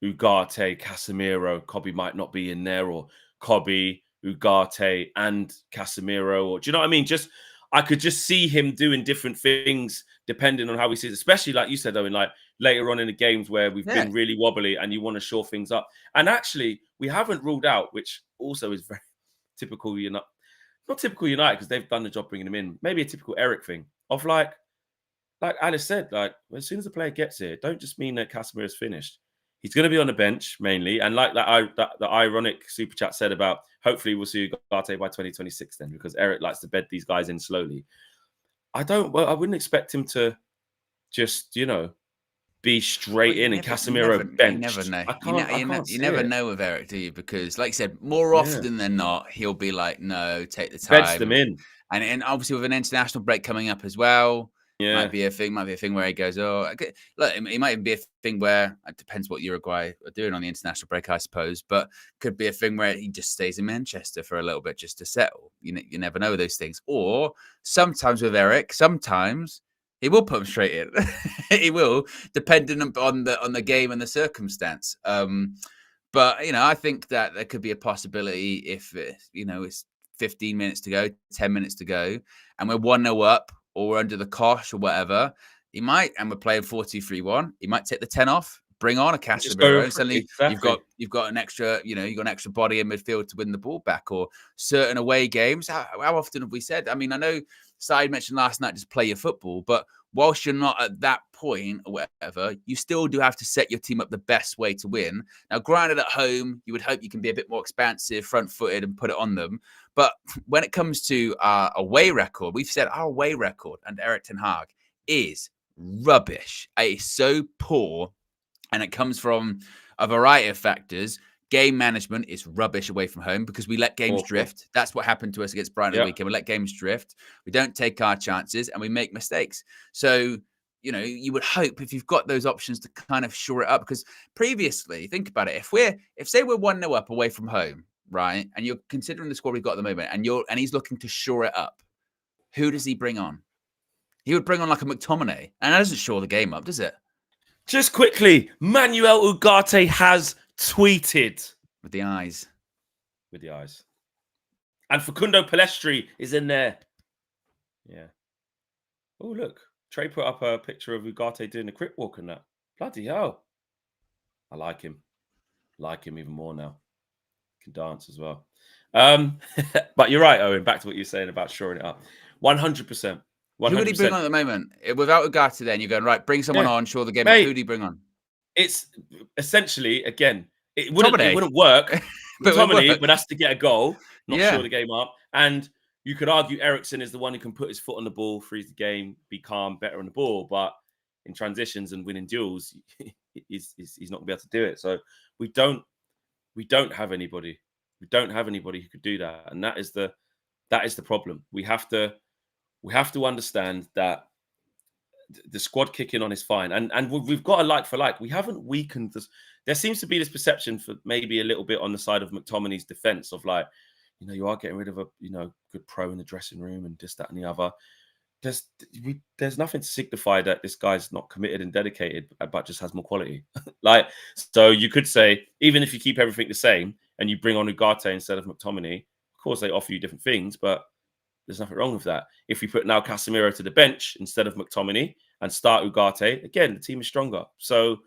Ugarte, Casemiro. Kobe might not be in there, or Kobe, Ugarte, and Casemiro. Or do you know what I mean? Just I could just see him doing different things depending on how he sees, especially like you said, Owen, like later on in the games where we've been really wobbly and you want to shore things up. And actually, we haven't ruled out, which also is very typical. Not typical United because they've done the job bringing him in. Maybe a typical Eric thing of like Alice said, like as soon as the player gets here, don't just mean that Casemiro is finished. He's going to be on the bench mainly, and like the ironic super chat said about hopefully we'll see Ugarte by 2026 then, because Eric likes to bed these guys in slowly. I wouldn't expect him to just be straight in and Casemiro benched. You never know. I can't You never know with Eric, do you? Because like I said, more often than not, he'll be like, no, take the time. Bench them in. And obviously with an international break coming up as well, might be a thing where he goes, oh, look, it might even be a thing where it depends what Uruguay are doing on the international break, I suppose, but could be a thing where he just stays in Manchester for a little bit just to settle. You never know those things. Or sometimes with Eric, he will put him straight in. He will, depending on the game and the circumstance. But I think that there could be a possibility if it's 15 minutes to go, 10 minutes to go, and we're 1-0 up, or we're under the cosh or whatever, he might, and we're playing 4-2-3-1, he might take the 10 off, bring on a Casemiro. Suddenly you've got an extra, you've got an extra body in midfield to win the ball back. Or certain away games. How often have we said? I mean, I know Said mentioned last night, just play your football, but whilst you're not at that point or whatever, you still do have to set your team up the best way to win. Now, granted, at home, you would hope you can be a bit more expansive, front-footed, and put it on them. But when it comes to our away record, we've said our away record under Erik ten Hag is rubbish. It is so poor, and it comes from a variety of factors. Game management is rubbish away from home because we let games drift. That's what happened to us against Brighton the weekend. We let games drift. We don't take our chances and we make mistakes. So, you would hope if you've got those options to kind of shore it up, because previously, think about it. If say we're 1-0 up away from home, right? And you're considering the score we've got at the moment and he's looking to shore it up, who does he bring on? He would bring on like a McTominay, and that doesn't shore the game up, does it? Just quickly, Manuel Ugarte has tweeted with the eyes. And Facundo Palestri is in there. Yeah. Oh, look. Trey put up a picture of Ugarte doing the crypt walk and that. Bloody hell. I like him. Like him even more now. Can dance as well. But you're right, Owen. Back to what you're saying about shoring it up. 100%. Who would he bring on at the moment? Without Ugarte, then you're going, right, bring someone on, shore the game up. Who do you bring on? It's essentially, again, it wouldn't work. McTominay would have to get a goal, not shore the game up. And you could argue Eriksen is the one who can put his foot on the ball, freeze the game, be calm, better on the ball. But in transitions and winning duels, he's not going to be able to do it. So we don't have anybody. We don't have anybody who could do that. And that is the problem. We have to understand that the squad kicking on is fine. And we've got a like for like. We haven't weakened this. There seems to be this perception for maybe a little bit on the side of McTominay's defense of like, you are getting rid of a, good pro in the dressing room and this, that, and the other. There's nothing to signify that this guy's not committed and dedicated, but just has more quality. So you could say, even if you keep everything the same and you bring on Ugarte instead of McTominay, of course they offer you different things, but there's nothing wrong with that. If we put now Casemiro to the bench instead of McTominay and start Ugarte, again, the team is stronger. So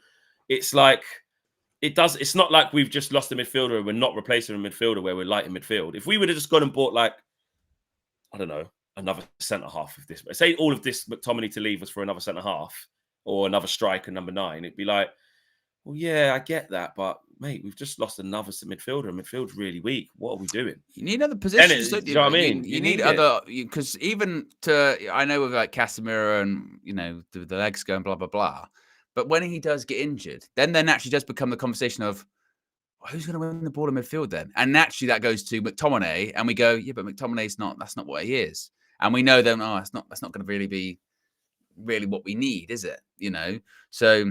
it's like, It's not like we've just lost a midfielder and we're not replacing a midfielder where we're light in midfield. If we would have just gone and bought, like, I don't know, another centre half of this, say all of this McTominay to leave was for another centre half or another striker, number 9, it'd be like, well, yeah, I get that, but mate, we've just lost another midfielder. Midfield's really weak. What are we doing? You need other positions, don't you you? know what I mean? You need other, because even I know with like Casemiro and the legs going blah blah blah, but when he does get injured, then there naturally does become the conversation of, well, who's going to win the ball in midfield then? And naturally that goes to McTominay, and we go, yeah, but McTominay's not. That's not what he is, and we know then. Oh, that's not going to really be what we need, is it? So.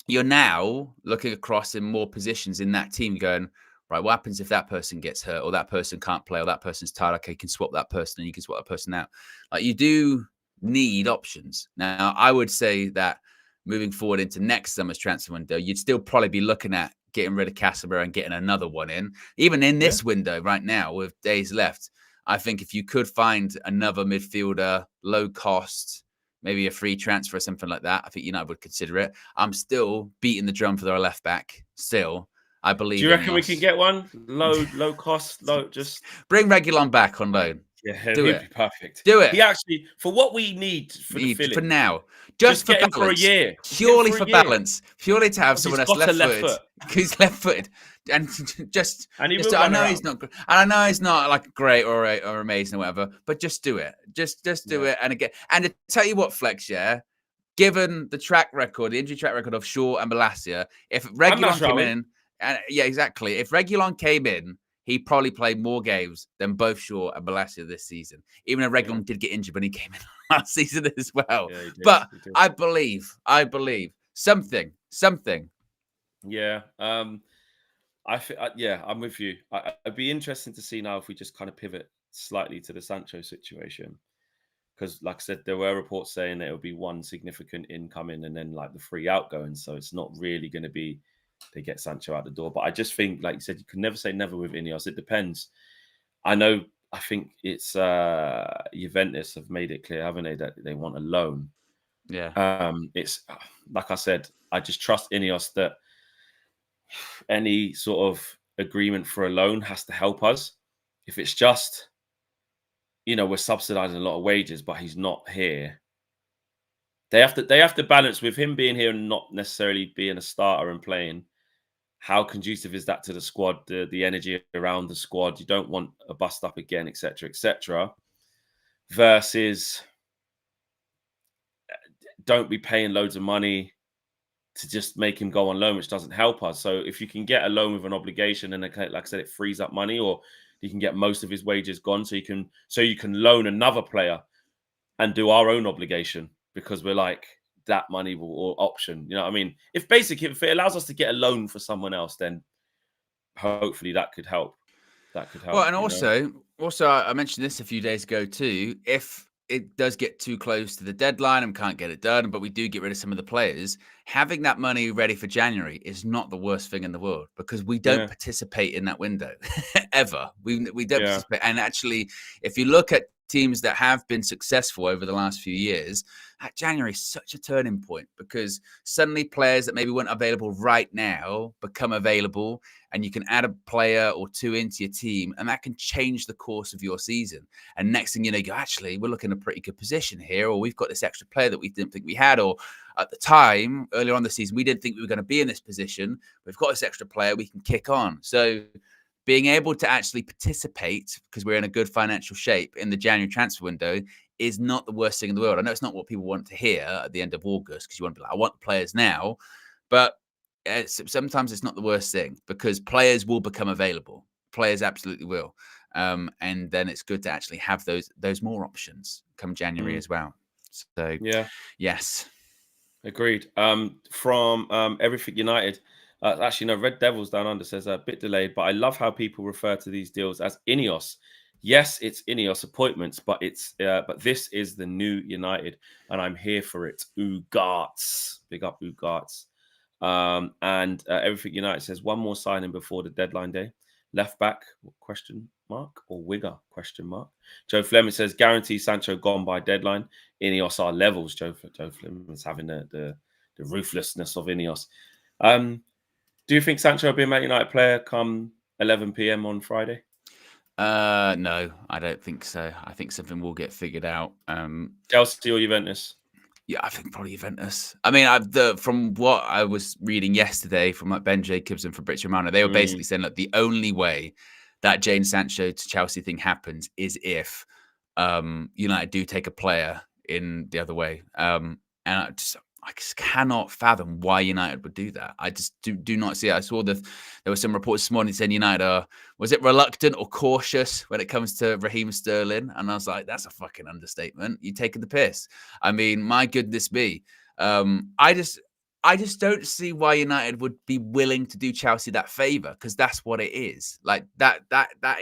You're now looking across in more positions in that team going, right, what happens if that person gets hurt or that person can't play or that person's tired? Okay, you can swap that person and you can swap that person out. Like, you do need options. Now, I would say that moving forward into next summer's transfer window, you'd still probably be looking at getting rid of Casemiro and getting another one in. Even in this window right now with days left, I think if you could find another midfielder, low cost, maybe a free transfer or something like that, I think United would consider it. I'm still beating the drum for their left back. Still, I believe. Do you reckon we can get one low cost, just bring Reguilon back on loan? Yeah, do it. Be perfect. Do it. He actually, for what we need for now, just for get him balance, for a year, purely for balance, purely to have someone that's left foot. Who's left footed, and just. I know he's not, and I know he's not like great or amazing or whatever, but just do it. Just do it, and again, and to tell you what, Flex, given the track record, the injury track record of Shaw and Malacia, if Reguilon came in, and exactly, if Reguilon came in, he probably played more games than both Shaw and Malacia this season. Even though Reguilon did get injured when he came in last season as well. Yeah, but I believe something. Yeah. I'm with you. It'd be interesting to see now if we just kind of pivot slightly to the Sancho situation. Because, like I said, there were reports saying that it would be one significant incoming and then like the 3 outgoing. So it's not really going to be they get Sancho out the door. But I just think, like you said, you can never say never with Ineos. It depends. I think it's Juventus have made it clear, haven't they, that they want a loan. Yeah. It's like I said, I just trust Ineos that any sort of agreement for a loan has to help us. If it's just, we're subsidizing a lot of wages, but he's not here. They have to balance with him being here and not necessarily being a starter and playing. How conducive is that to the squad, the energy around the squad? You don't want a bust up again, etc., etc. Versus don't be paying loads of money to just make him go on loan, which doesn't help us. So if you can get a loan with an obligation and like I said, it frees up money, or you can get most of his wages gone, so you can loan another player and do our own obligation because we're like that money or option. You know what I mean? If it allows us to get a loan for someone else, then hopefully that could help. Well, and also I mentioned this a few days ago too. If it does get too close to the deadline and can't get it done, but we do get rid of some of the players, having that money ready for January is not the worst thing in the world, because we don't participate in that window ever. We don't participate. And actually, if you look at teams that have been successful over the last few years, January is such a turning point, because suddenly players that maybe weren't available right now become available, and you can add a player or two into your team, and that can change the course of your season. And next thing you know, you go, actually, we're looking in a pretty good position here, or we've got this extra player that we didn't think we had, or at the time, earlier on the season, we didn't think we were going to be in this position. We've got this extra player, we can kick on. So being able to actually participate, because we're in a good financial shape in the January transfer window, is not the worst thing in the world. I know it's not what people want to hear at the end of August, because you want to be like, I want the players now. But sometimes it's not the worst thing, because players will become available. Players absolutely will. And then it's good to actually have those more options come January as well. So, yes. Agreed. From Everything United, actually, no, Red Devils Down Under says a bit delayed, but I love how people refer to these deals as Ineos. Yes, it's Ineos appointments, but this is the new United, and I'm here for it. Ugarts, big up Ugarts. And Everything United says one more signing before the deadline day. Left back ? Or winger ? Joe Fleming says guarantee Sancho gone by deadline. Ineos are levels. Joe Fleming is having the ruthlessness of Ineos. Do you think Sancho will be a Man United player come 11 p.m. on Friday? No, I don't think so. I think something will get figured out. Chelsea or Juventus? Yeah, I think probably Juventus. I mean, from what I was reading yesterday from like Ben Jacobs and Fabrizio Romano, they were basically saying that the only way that Jadon Sancho to Chelsea thing happens is if United do take a player in the other way. And I just cannot fathom why United would do that. I just do not see it. I saw there were some reports this morning saying United are, was it reluctant or cautious when it comes to Raheem Sterling? And I was like, that's a fucking understatement. You're taking the piss. I mean, my goodness me. I just don't see why United would be willing to do Chelsea that favor, because that's what it is. Like that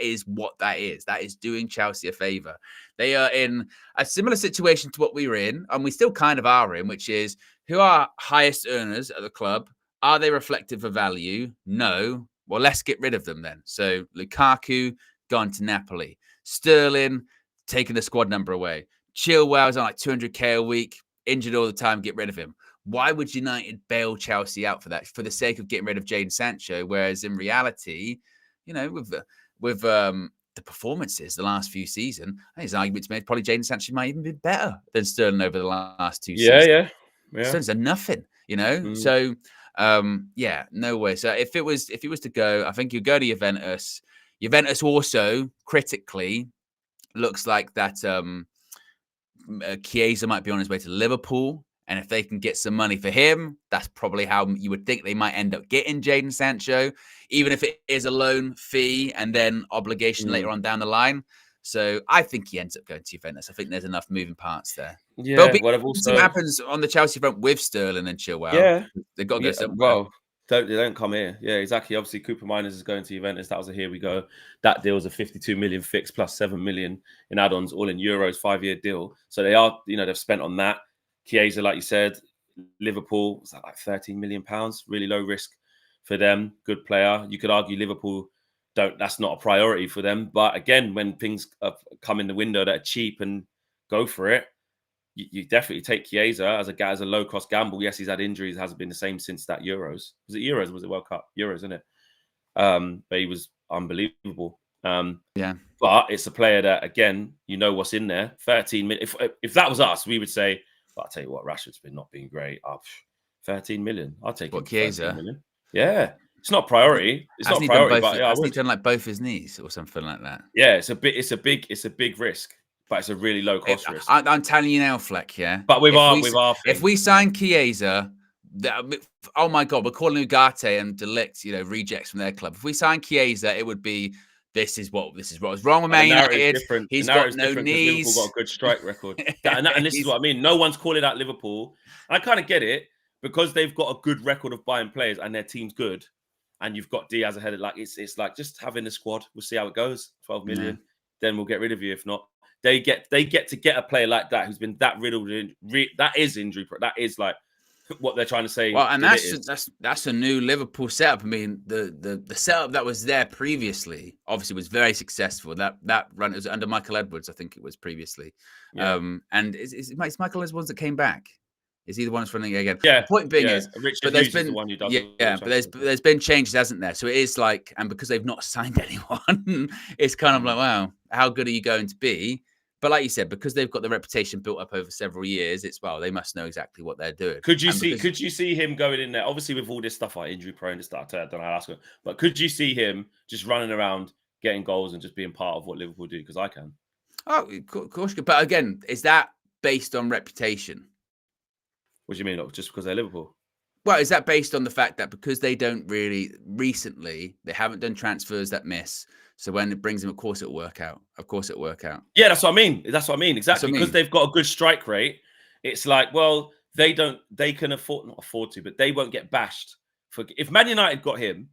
is what that is. That is doing Chelsea a favor. They are in a similar situation to what we were in, and we still kind of are in, which is who are highest earners at the club? Are they reflective of value? No. Well, let's get rid of them then. So Lukaku gone to Napoli. Sterling taking the squad number away. Chilwell's on like 200k a week, injured all the time. Get rid of him. Why would United bail Chelsea out for that? For the sake of getting rid of Jadon Sancho, whereas in reality, you know, with the performances the last few seasons, I think there's an argument to make probably Jadon Sancho might even be better than Sterling over the last two seasons. Yeah. Sterling's a nothing, you know. So yeah, no way. So if he was to go, I think you go to Juventus. Juventus also critically looks like that Chiesa might be on his way to Liverpool. And if they can get some money for him, that's probably how you would think they might end up getting Jadon Sancho, even if it is a loan fee and then obligation later on down the line. So I think he ends up going to Juventus. I think there's enough moving parts there. Yeah, There'll be also what happens on the Chelsea front with Sterling and Chilwell. Yeah, they've got to go somewhere. Well, they don't come here. Yeah, exactly. Obviously, Cooper Miners is going to Juventus. That was a here we go. That deal was a 52 million fix plus 7 million in add-ons, all in euros, 5-year deal. So they are, you know, they've spent on that. Chiesa, like you said, Liverpool, was that like 13 million pounds? Really low risk for them. Good player. You could argue Liverpool that's not a priority for them. But again, when things come in the window that are cheap and go for it, you definitely take Chiesa as a low-cost gamble. Yes, he's had injuries. Hasn't been the same since that Euros. Was it Euros? Was it World Cup? Euros, isn't it? But he was unbelievable. Yeah. But it's a player that, again, you know what's in there. 13 million. If that was us, we would say, but I'll tell you what, Rashford's been not being great. 13 million. I'll take it. Chiesa? Yeah. It's not priority. It's not priority, but yeah, hasn't he done like both his knees or something like that? Yeah, it's a big risk, but it's a really low cost risk. I'm telling you now, Fleck, yeah. But if we sign Chiesa, oh my God, we're calling Ugarte and Delict, you know, rejects from their club. If we sign Chiesa, it would be this is what was wrong with Man United. He's got no knees. Liverpool got a good strike record, and this is what I mean. No one's calling out Liverpool. I kind of get it because they've got a good record of buying players and their team's good, and you've got Diaz ahead of like it's like just having a squad. We'll see how it goes. 12 million, then we'll get rid of you. If not, they get to get a player like that who's been that riddled. That is injury. That is like what they're trying to say. Well, and that's a new Liverpool setup. I mean, the setup that was there previously obviously was very successful. That run was under Michael Edwards, I think it was previously. Yeah. And is Michael Edwards the ones that came back? Is he the one that's running again? Yeah. The point being is, but there's been the one who does but there's been changes, hasn't there? So it is like, and because they've not signed anyone, it's kind of like, wow, how good are you going to be? But like you said, because they've got the reputation built up over several years, they must know exactly what they're doing. Could you see him going in there? Obviously, with all this stuff like injury prone and stuff, I don't know how to ask him. But could you see him just running around, getting goals, and just being part of what Liverpool do? Because I can. Oh, of course. But again, is that based on reputation? What do you mean? Just because they're Liverpool? Well, is that based on the fact that because they don't really recently, they haven't done transfers that miss. So when it brings them, of course it'll work out. Yeah, that's what I mean. Exactly. Because they've got a good strike rate. It's like, well, they can not afford to, but they won't get bashed. If Man United got him,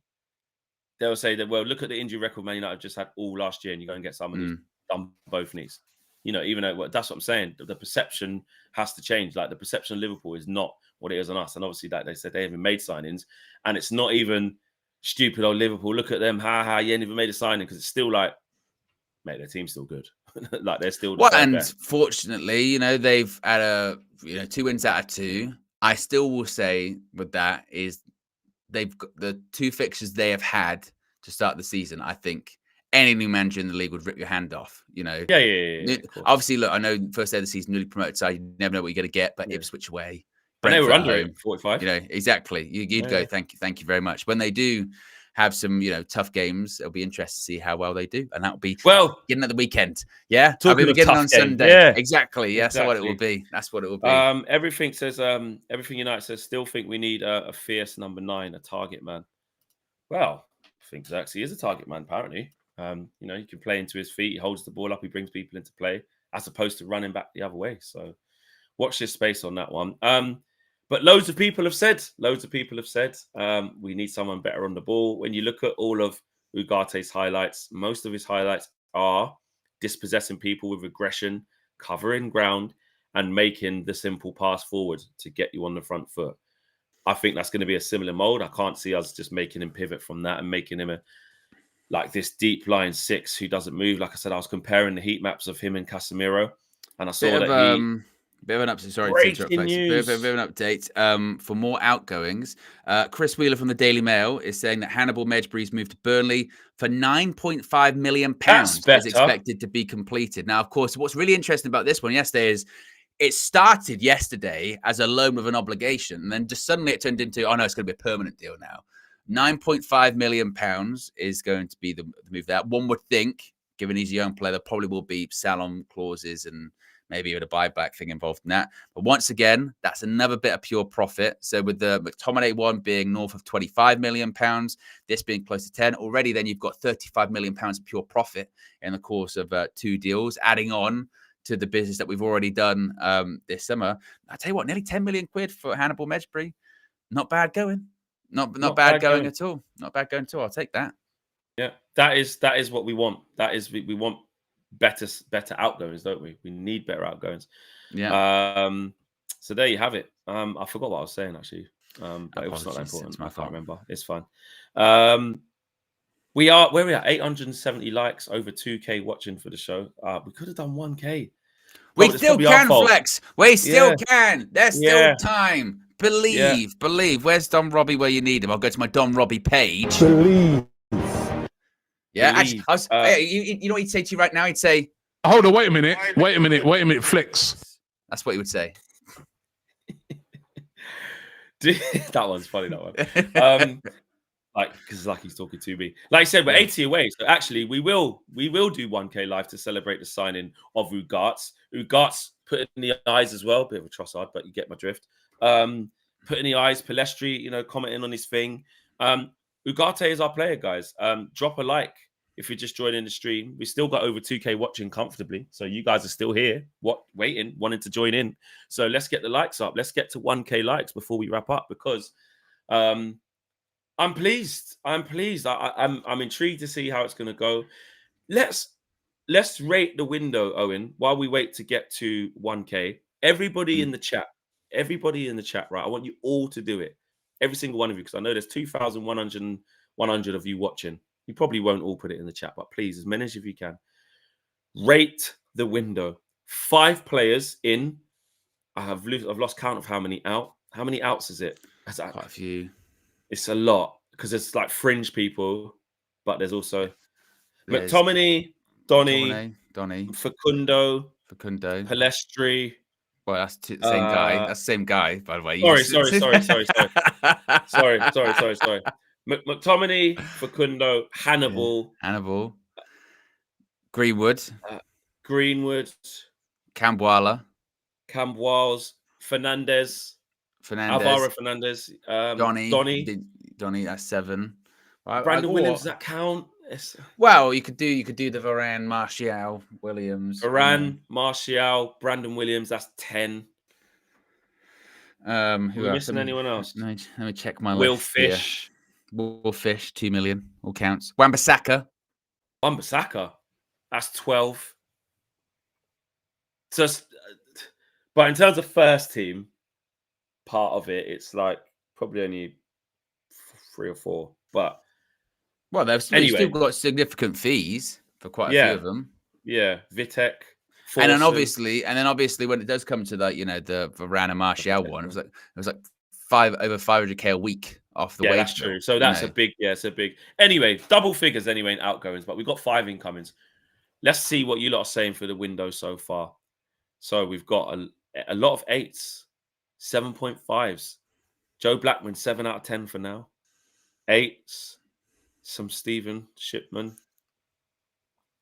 they'll say that, well, look at the injury record Man United just had all last year and you go and get someone who's done both knees. You know, even though that's what I'm saying, the perception has to change. Like the perception of Liverpool is not what it is on us. And obviously, like they said, they haven't made signings, and it's not even stupid old Liverpool. Look at them, you ain't even made a signing, because it's still like, mate, their team's still good. Like they're still and best. Fortunately, you know, they've had 2 wins out of 2. I still will say with that is they've got the 2 fixtures they have had to start the season. I think any new manager in the league would rip your hand off. Yeah. Obviously, look, I know first day of the season, newly promoted side, you never know what you're going to get, but Ipswich away. And they were Brentford under home, 45. Exactly. You'd go, thank you very much. When they do have some, tough games, it'll be interesting to see how well they do, and that'll be getting at the weekend. Yeah, I'll be beginning on Sunday. Yeah, exactly. Yeah, that's what it will be. That's what it will be. Everything United says. Still think we need a fierce number 9, a target man. Well, I think Xerxes is a target man. Apparently, he can play into his feet. He holds the ball up. He brings people into play, as opposed to running back the other way. So, watch this space on that one. But loads of people have said, we need someone better on the ball. When you look at all of Ugarte's highlights, most of his highlights are dispossessing people with aggression, covering ground, and making the simple pass forward to get you on the front foot. I think that's going to be a similar mold. I can't see us just making him pivot from that and making him this deep line 6 who doesn't move. Like I said, I was comparing the heat maps of him and Casemiro, and I saw Bit of an update. Sorry breaking to interrupt. news. Bit of an update. For more outgoings, Chris Wheeler from the Daily Mail is saying that Hannibal Mejbry's moved to Burnley for £9.5 million is expected to be completed. Now, of course, what's really interesting about this one yesterday is it started yesterday as a loan with an obligation, and then just suddenly it turned into, it's going to be a permanent deal now. £9.5 million is going to be the move there. One would think, given he's a young player, there probably will be sell-on clauses and maybe with a buyback thing involved in that. But once again, that's another bit of pure profit. So with the McTominay one being north of £25 million, this being close to 10, already then you've got £35 million of pure profit in the course of 2 deals, adding on to the business that we've already done this summer. I tell you what, nearly 10 million quid for Hannibal Mejbry. Not bad going. Not bad going at all. Not bad going at all. I'll take that. Yeah, that is what we want. That is, we want better outgoings, don't we? We need better outgoings. Yeah. So there you have it. I forgot what I was saying actually. But it was not that important. I can't remember. It's fine. We are where we are, 870 likes, over 2K watching for the show. We could have done 1K. We still can, Flex. We still can. There's still time. Believe. Where's Don Robbie where you need him? I'll go to my Don Robbie page. Believe. Yeah, actually, you know what he'd say to you right now? He'd say, hold on, wait a minute, Flex. That's what he would say. That one's funny, that one. Because he's talking to me. Like I said, we're 80 away. So actually, we will do 1K live to celebrate the signing of Ugarte. Ugarte's put in the eyes as well. Bit of a trossard, but you get my drift. Put in the eyes, Palestri, commenting on his thing. Ugarte is our player, guys. Drop a like if you're just joining the stream. We still got over 2K watching comfortably. So you guys are still here, wanting to join in. So let's get the likes up. Let's get to 1K likes before we wrap up, because I'm pleased. I'm intrigued to see how it's going to go. Let's rate the window, Owen, while we wait to get to 1K. Everybody in the chat, right? I want you all to do it. Every single one of you, because I know there's 2,100 of you watching. You probably won't all put it in the chat, but please, as many as you can. Rate the window. 5 players in. I've lost count of how many out. How many outs is it? That's quite a few. It's a lot, because it's like fringe people, but there's also McTominay, Donny, Facundo, Palestri. Well, that's the same guy. That's the same guy, by the way. Sorry. McTominay, Facundo, Hannibal, Greenwood, Cambois, Fernandez, Alvaro Fernandez, Donny. That's 7. Brandon Williams, does that count? Well, you could do the Varane, Martial, Williams. Martial, Brandon Williams, that's 10. Who Are we missing anyone else? Let me check my Will list. Fish. Will Fish, 2 million. All counts. Wan-Bissaka, that's 12. But in terms of first team part of it, it's like probably only 3 or 4. But they've still got significant fees for quite a few of them. Yeah, Vitek. And then obviously when it does come to that, the Varane and Martial one, it was like over 500k a week off the Yeah, wage that's bill, true. So that's a big, it's a big. Anyway, double figures anyway in outgoings, but we've got 5 incomings. Let's see what you lot are saying for the window so far. So we've got a lot of 8s, 7.5s. Joe Blackman, 7 out of 10 for now. 8s, some Stephen Shipman.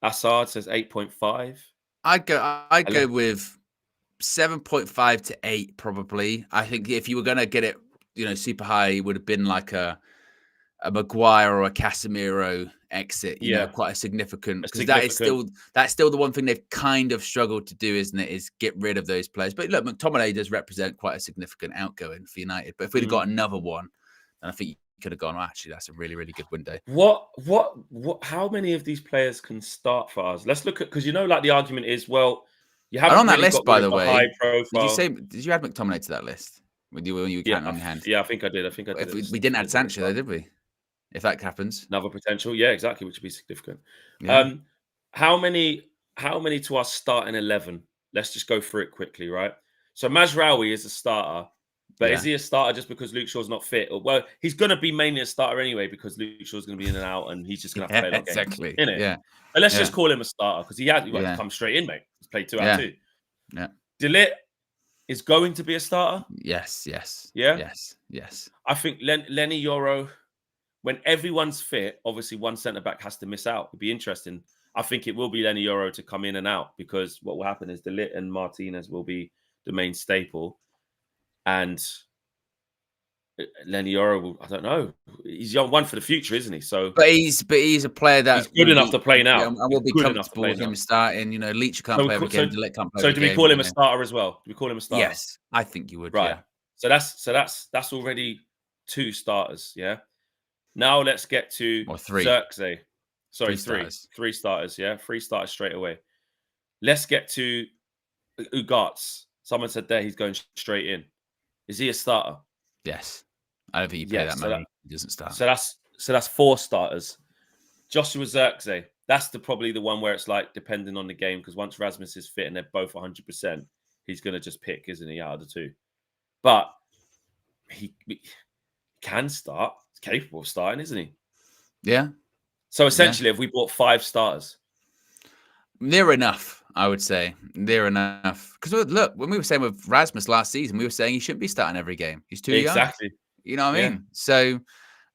Assad says 8.5. I'd go with 7.5 to 8 probably. I think if you were going to get it, super high, it would have been like a Maguire or a Casemiro exit. Quite a significant, because that's still the one thing they've kind of struggled to do, isn't it? Is get rid of those players. But look, McTominay does represent quite a significant outgoing for United. But if we'd have got another one, then I think you could have gone, actually, that's a really, really good window. How many of these players can start for us? Let's look at, because like the argument is, well, you haven't on that really list, got by rid the of the way. high profile. Did you add McTominay to that list when you were counting on your hand? Yeah, I think I did. If we didn't add Sancho, though, did we? If that happens, another potential, yeah, exactly, which would be significant. Yeah. How many to our starting 11? Let's just go through it quickly, right? So Mazraoui is a starter, but is he a starter just because Luke Shaw's not fit? Well, he's going to be mainly a starter anyway because Luke Shaw's going to be in and out, and he's just going to have to play exactly. Games, innit? Yeah. But let's just call him a starter because he come straight in, mate. He's played 2 out of 2. Yeah. De Ligt is going to be a starter. Yes. Yeah. Yes. I think Lenny Yoro, when everyone's fit, obviously one centre back has to miss out. It'd be interesting. I think it will be Lenny Yoro to come in and out, because what will happen is De Ligt and Martinez will be the main staple, and Lenny Yoro will, I don't know. He's young, one for the future, isn't he? So, but he's a player that he's good enough to play now. And will be comfortable with him starting. Leach can't play every game. De Ligt can't play. So, do we call him a starter as well? Do we call him a starter? Yes, I think you would. Right. Yeah. So that's already 2 starters. Yeah. Now let's get to 3. Xerxes. Sorry, 3 starters. 3 starters. Yeah, 3 starters straight away. Let's get to Ugarte. Someone said there he's going straight in. Is he a starter? Yes. I don't think you pay that money. He doesn't start. So that's 4 starters. Joshua Xerxes. That's probably the one where it's like depending on the game, because once Rasmus is fit and they're both 100%, he's going to just pick, isn't he, out of the 2? But he can start. He's capable of starting, isn't he? Yeah. So essentially, if we bought 5 starters, near enough, I would say. Near enough. Because look, when we were saying with Rasmus last season, we were saying he shouldn't be starting every game. He's too young. Exactly. You know what I mean? So,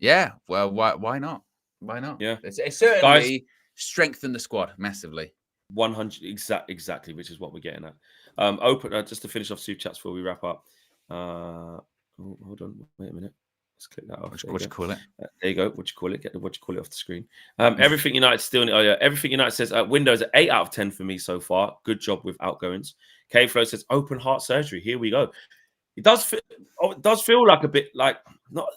yeah. Well, why not? Why not? Yeah. It's certainly strengthened the squad massively. 100 exactly, which is what we're getting at. Open just to finish off super chats before we wrap up. Hold on, wait a minute. Let's click that off. What you call it? There you go. What you call it? Get the what you call it off the screen. Everything United still. Oh yeah, everything United says. Windows at 8 out of 10 for me so far. Good job with outgoings. K Flow says open heart surgery. Here we go. It does feel like a bit like not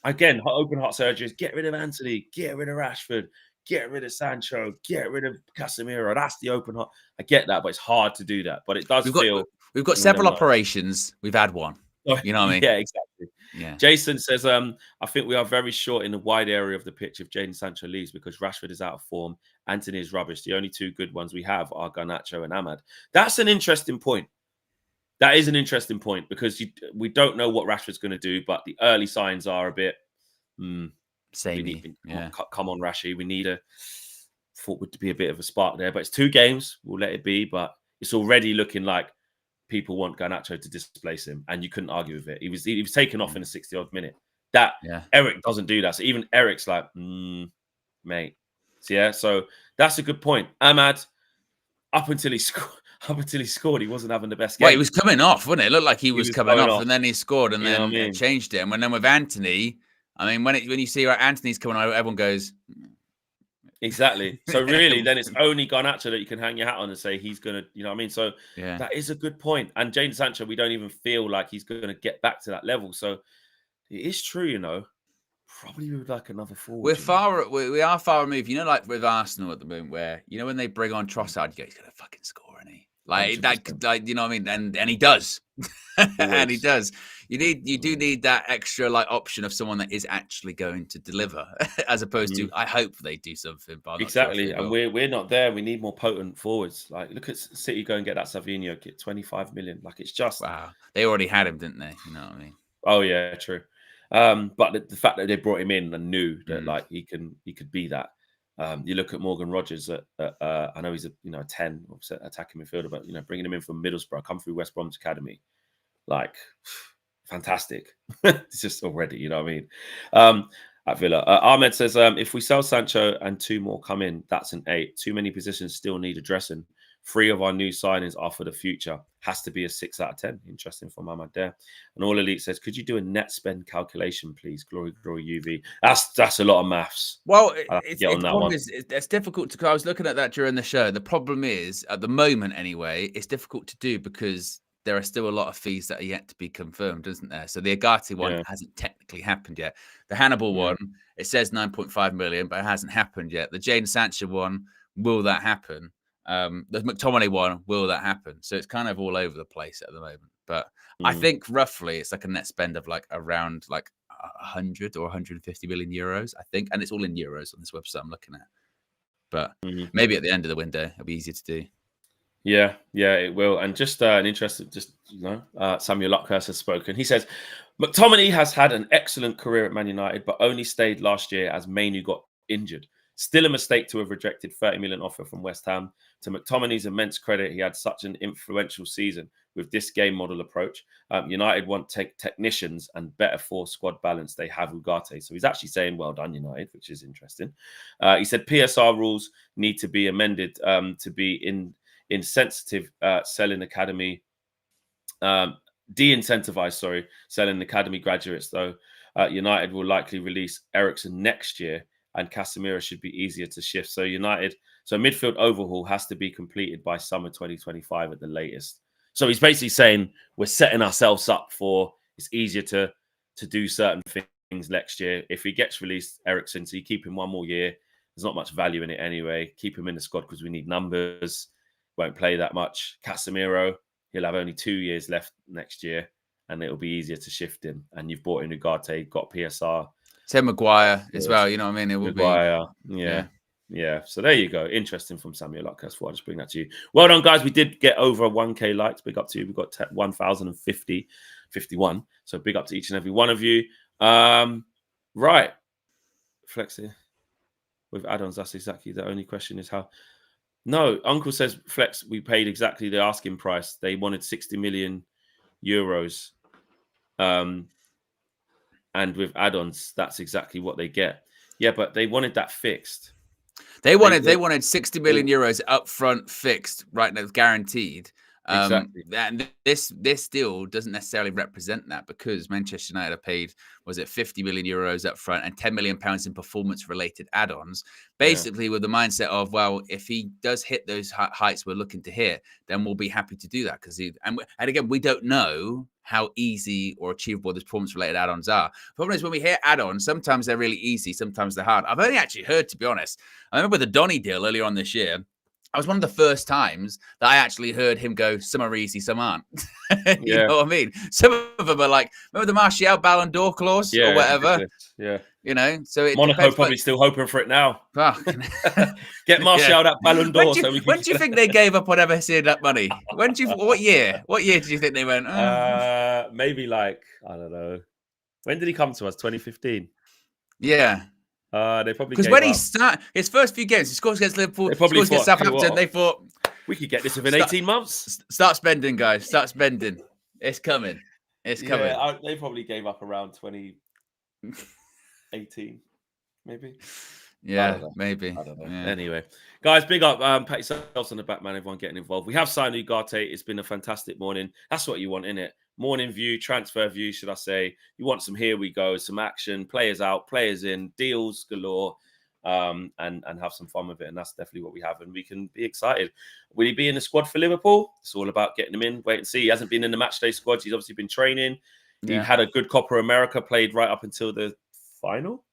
again. Open heart surgery is get rid of Anthony, get rid of Rashford, get rid of Sancho, get rid of Casemiro. That's the open heart. I get that, but it's hard to do that. But it does feel. We've got several operations. We've had one. You know what I mean? Yeah, exactly. Yeah. Jason says, I think we are very short in the wide area of the pitch if Jadon Sancho leaves because Rashford is out of form. Anthony is rubbish. The only 2 good ones we have are Garnacho and Ahmad. That's an interesting point. That is an interesting point because we don't know what Rashford's going to do, but the early signs are a bit samey. Come on, Rashi. We need thought would be a bit of a spark there, but it's 2 games. We'll let it be, but it's already looking like people want Garnacho to displace him, and you couldn't argue with it. He was taken off in the 60-odd minute. Eric doesn't do that. So even Eric's like, mate. So that's a good point. Ahmad, up until he scored, he wasn't having the best game. Well, he was coming off, wasn't it? It looked like he was coming off, and then he scored, and then changed him. And then with Anthony, I mean, when you see Anthony's coming on, everyone goes. Exactly. So really, then it's only Garnacho that you can hang your hat on and say he's going to, you know what I mean? So that is a good point. And Jadon Sancho, we don't even feel like he's going to get back to that level. So it is true, probably with like another 4. We are far removed. Like with Arsenal at the moment, where when they bring on Trossard, you go, he's going to fucking score, isn't he? Like 100%. That, like you know what I mean? And he does, and he does. You do need that extra option of someone that is actually going to deliver, as opposed to I hope they do something. But exactly, and we're not there. We need more potent forwards. Like look at City go and get that Savinho, get 25 million. Like it's just wow. They already had him, didn't they? You know what I mean? Oh yeah, true. But the fact that they brought him in and knew that like he could be that. You look at Morgan Rogers. I know he's a 10 attacking midfielder, but bringing him in from Middlesbrough, come through West Bromwich Academy, like fantastic. It's just already, you know what I mean. At Villa, Ahmed says if we sell Sancho and 2 more come in, that's an 8. Too many positions still need addressing. 3 of our new signings are for the future. Has to be a 6 out of 10. Interesting from Ahmed there. And All Elite says, could you do a net spend calculation, please? Glory UV. That's a lot of maths. Well, it's difficult to. I was looking at that during the show. The problem is, at the moment anyway, it's difficult to do because there are still a lot of fees that are yet to be confirmed, isn't there? So the Ugarte one hasn't technically happened yet. The Hannibal one, it says 9.5 million, but it hasn't happened yet. The Jadon Sancho one, will that happen? The McTominay one, will that happen? So it's kind of all over the place at the moment. But I think roughly it's like a net spend of like around like 100 or 150 million euros, I think. And it's all in euros on this website I'm looking at. But maybe at the end of the window, it'll be easier to do. Yeah, it will. And just an interesting, Samuel Luckhurst has spoken. He says, McTominay has had an excellent career at Man United, but only stayed last year as Mainu got injured. Still a mistake to have rejected 30 million offer from West Ham. To McTominay's immense credit, he had such an influential season with this game model approach. United want technicians and better for squad balance. They have Ugarte. So he's actually saying, well done, United, which is interesting. He said PSR rules need to be amended to be insensitive selling academy, de-incentivized, selling academy graduates, though. United will likely release Eriksen next year, and Casemiro should be easier to shift. So midfield overhaul has to be completed by summer 2025 at the latest. So he's basically saying we're setting ourselves up for it's easier to do certain things next year. If he gets released, Eriksen, so you keep him 1 more year. There's not much value in it anyway. Keep him in the squad because we need numbers. Won't play that much. Casemiro, he'll have only 2 years left next year, and it'll be easier to shift him. And you've brought in Ugarte, got PSR. Tim Maguire as well, you know what I mean? It will Maguire, yeah. So there you go. Interesting from Samuel Luckhurst. I'll just bring that to you. Well done, guys. We did get over 1K likes. Big up to you. We've got 1,051. So big up to each and every one of you. Right. Flexi. With add-ons, that's exactly the only question is how. No, Uncle says, Flex, we paid exactly the asking price. They wanted 60 million euros. And with add-ons, that's exactly what they get. Yeah, but they wanted that fixed. They wanted 60 million euros upfront fixed, right now, guaranteed. Exactly. And this deal doesn't necessarily represent that because Manchester United have paid, was it 50 million euros up front and 10 million pounds in performance-related add-ons, basically with the mindset of, well, if he does hit those heights we're looking to hit, then we'll be happy to do that. And again, we don't know how easy or achievable these performance-related add-ons are. The problem is when we hear add-ons, sometimes they're really easy, sometimes they're hard. I've only actually heard, to be honest, I remember the Donny deal earlier on this year. I was one of the first times that I actually heard him go, some are easy, some aren't. You know what I mean? Some of them are like, remember the Martial Ballon d'Or clause or whatever? Yeah. You know, so it Monaco depends, probably still hoping for it now. Get Martial that Ballon d'Or. When do you think they gave up on ever seeing that money? What year? What year do you think they went? Maybe like, I don't know. When did he come to us? 2015? Yeah. They probably because when he started his first few games, he scores against Liverpool, he scores against Southampton. They thought we could get this within 18 months. Start spending, guys. Start spending. It's coming. It's coming. Yeah, they probably gave up around 2018, maybe. Yeah, maybe. I don't know. Yeah. Anyway, guys, big up. Pat yourselves on the back, man. Everyone getting involved. We have signed Ugarte. It's been a fantastic morning. That's what you want, innit? Morning view, transfer view, should I say. You want some here we go, some action, players out, players in, deals galore, and have some fun with it. And that's definitely what we have. And we can be excited. Will he be in the squad for Liverpool? It's all about getting him in. Wait and see. He hasn't been in the matchday squad. He's obviously been training. He had a good Copa America, played right up until the final?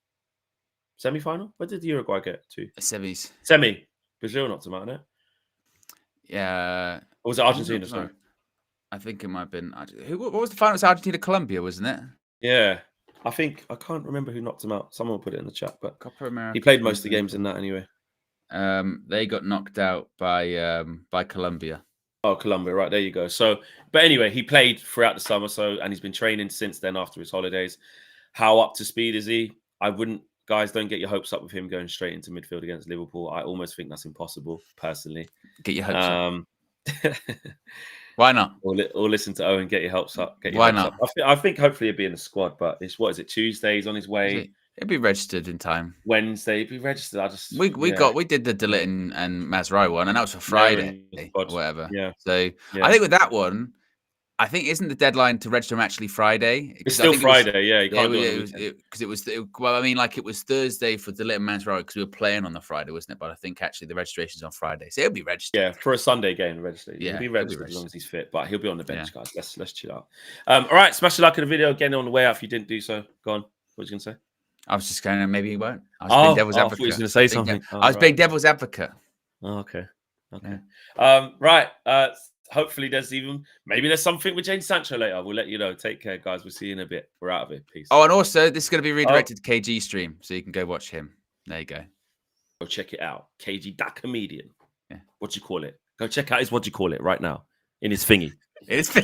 Semi-final? Where did Uruguay get to? Semis. Semi. Brazil knocked him out, innit? Yeah. Or was it Argentina? Sorry. I think it might have been. What was the final? It was Argentina-Colombia, wasn't it? Yeah. I can't remember who knocked him out. Someone will put it in the chat, but Copa America, he played most of the games in that anyway. They got knocked out by Colombia. Oh, Colombia, right, there you go. So, but anyway, he played throughout the summer, and he's been training since then after his holidays. How up to speed is he? I wouldn't, guys, don't get your hopes up with him going straight into midfield against Liverpool. I almost think that's impossible, personally. Get your hopes up. Why not? Or listen to Owen, get your hopes up. Why not? Up. I think hopefully he'll be in the squad, but it's, what is it, Tuesday? He's on his way. He'll be registered in time. Wednesday, he'll be registered. We did the Delit and Mazraoui one, and that was for Friday or whatever. Yeah. So I think with that one, I think isn't the deadline to register him actually Friday? It's still Friday, You can't do it because it was Thursday for Delit and Mazraoui because we were playing on the Friday, wasn't it? But I think actually the registration's on Friday, so he'll be registered. Yeah, for a Sunday game, registered. Yeah, he'll be registered as long as he's fit, but he'll be on the bench, guys. Let's chill out. All right, smash a like in the video. Getting on the way out if you didn't do so. Go on. What was you gonna say? I was just going, maybe he won't. I was being devil's advocate. I thought he was going to say something. I was being devil's advocate. Oh, okay. Yeah. Right. Hopefully maybe there's something with Jadon Sancho later. We'll let you know. Take care, guys. We'll see you in a bit. We're out of it. Peace. Oh, and also this is going to be redirected to KG stream, so you can go watch him. There you go. Go check it out. KG, that comedian. Yeah. What do you call it? Go check out his what do you call it right now in his thingy. It's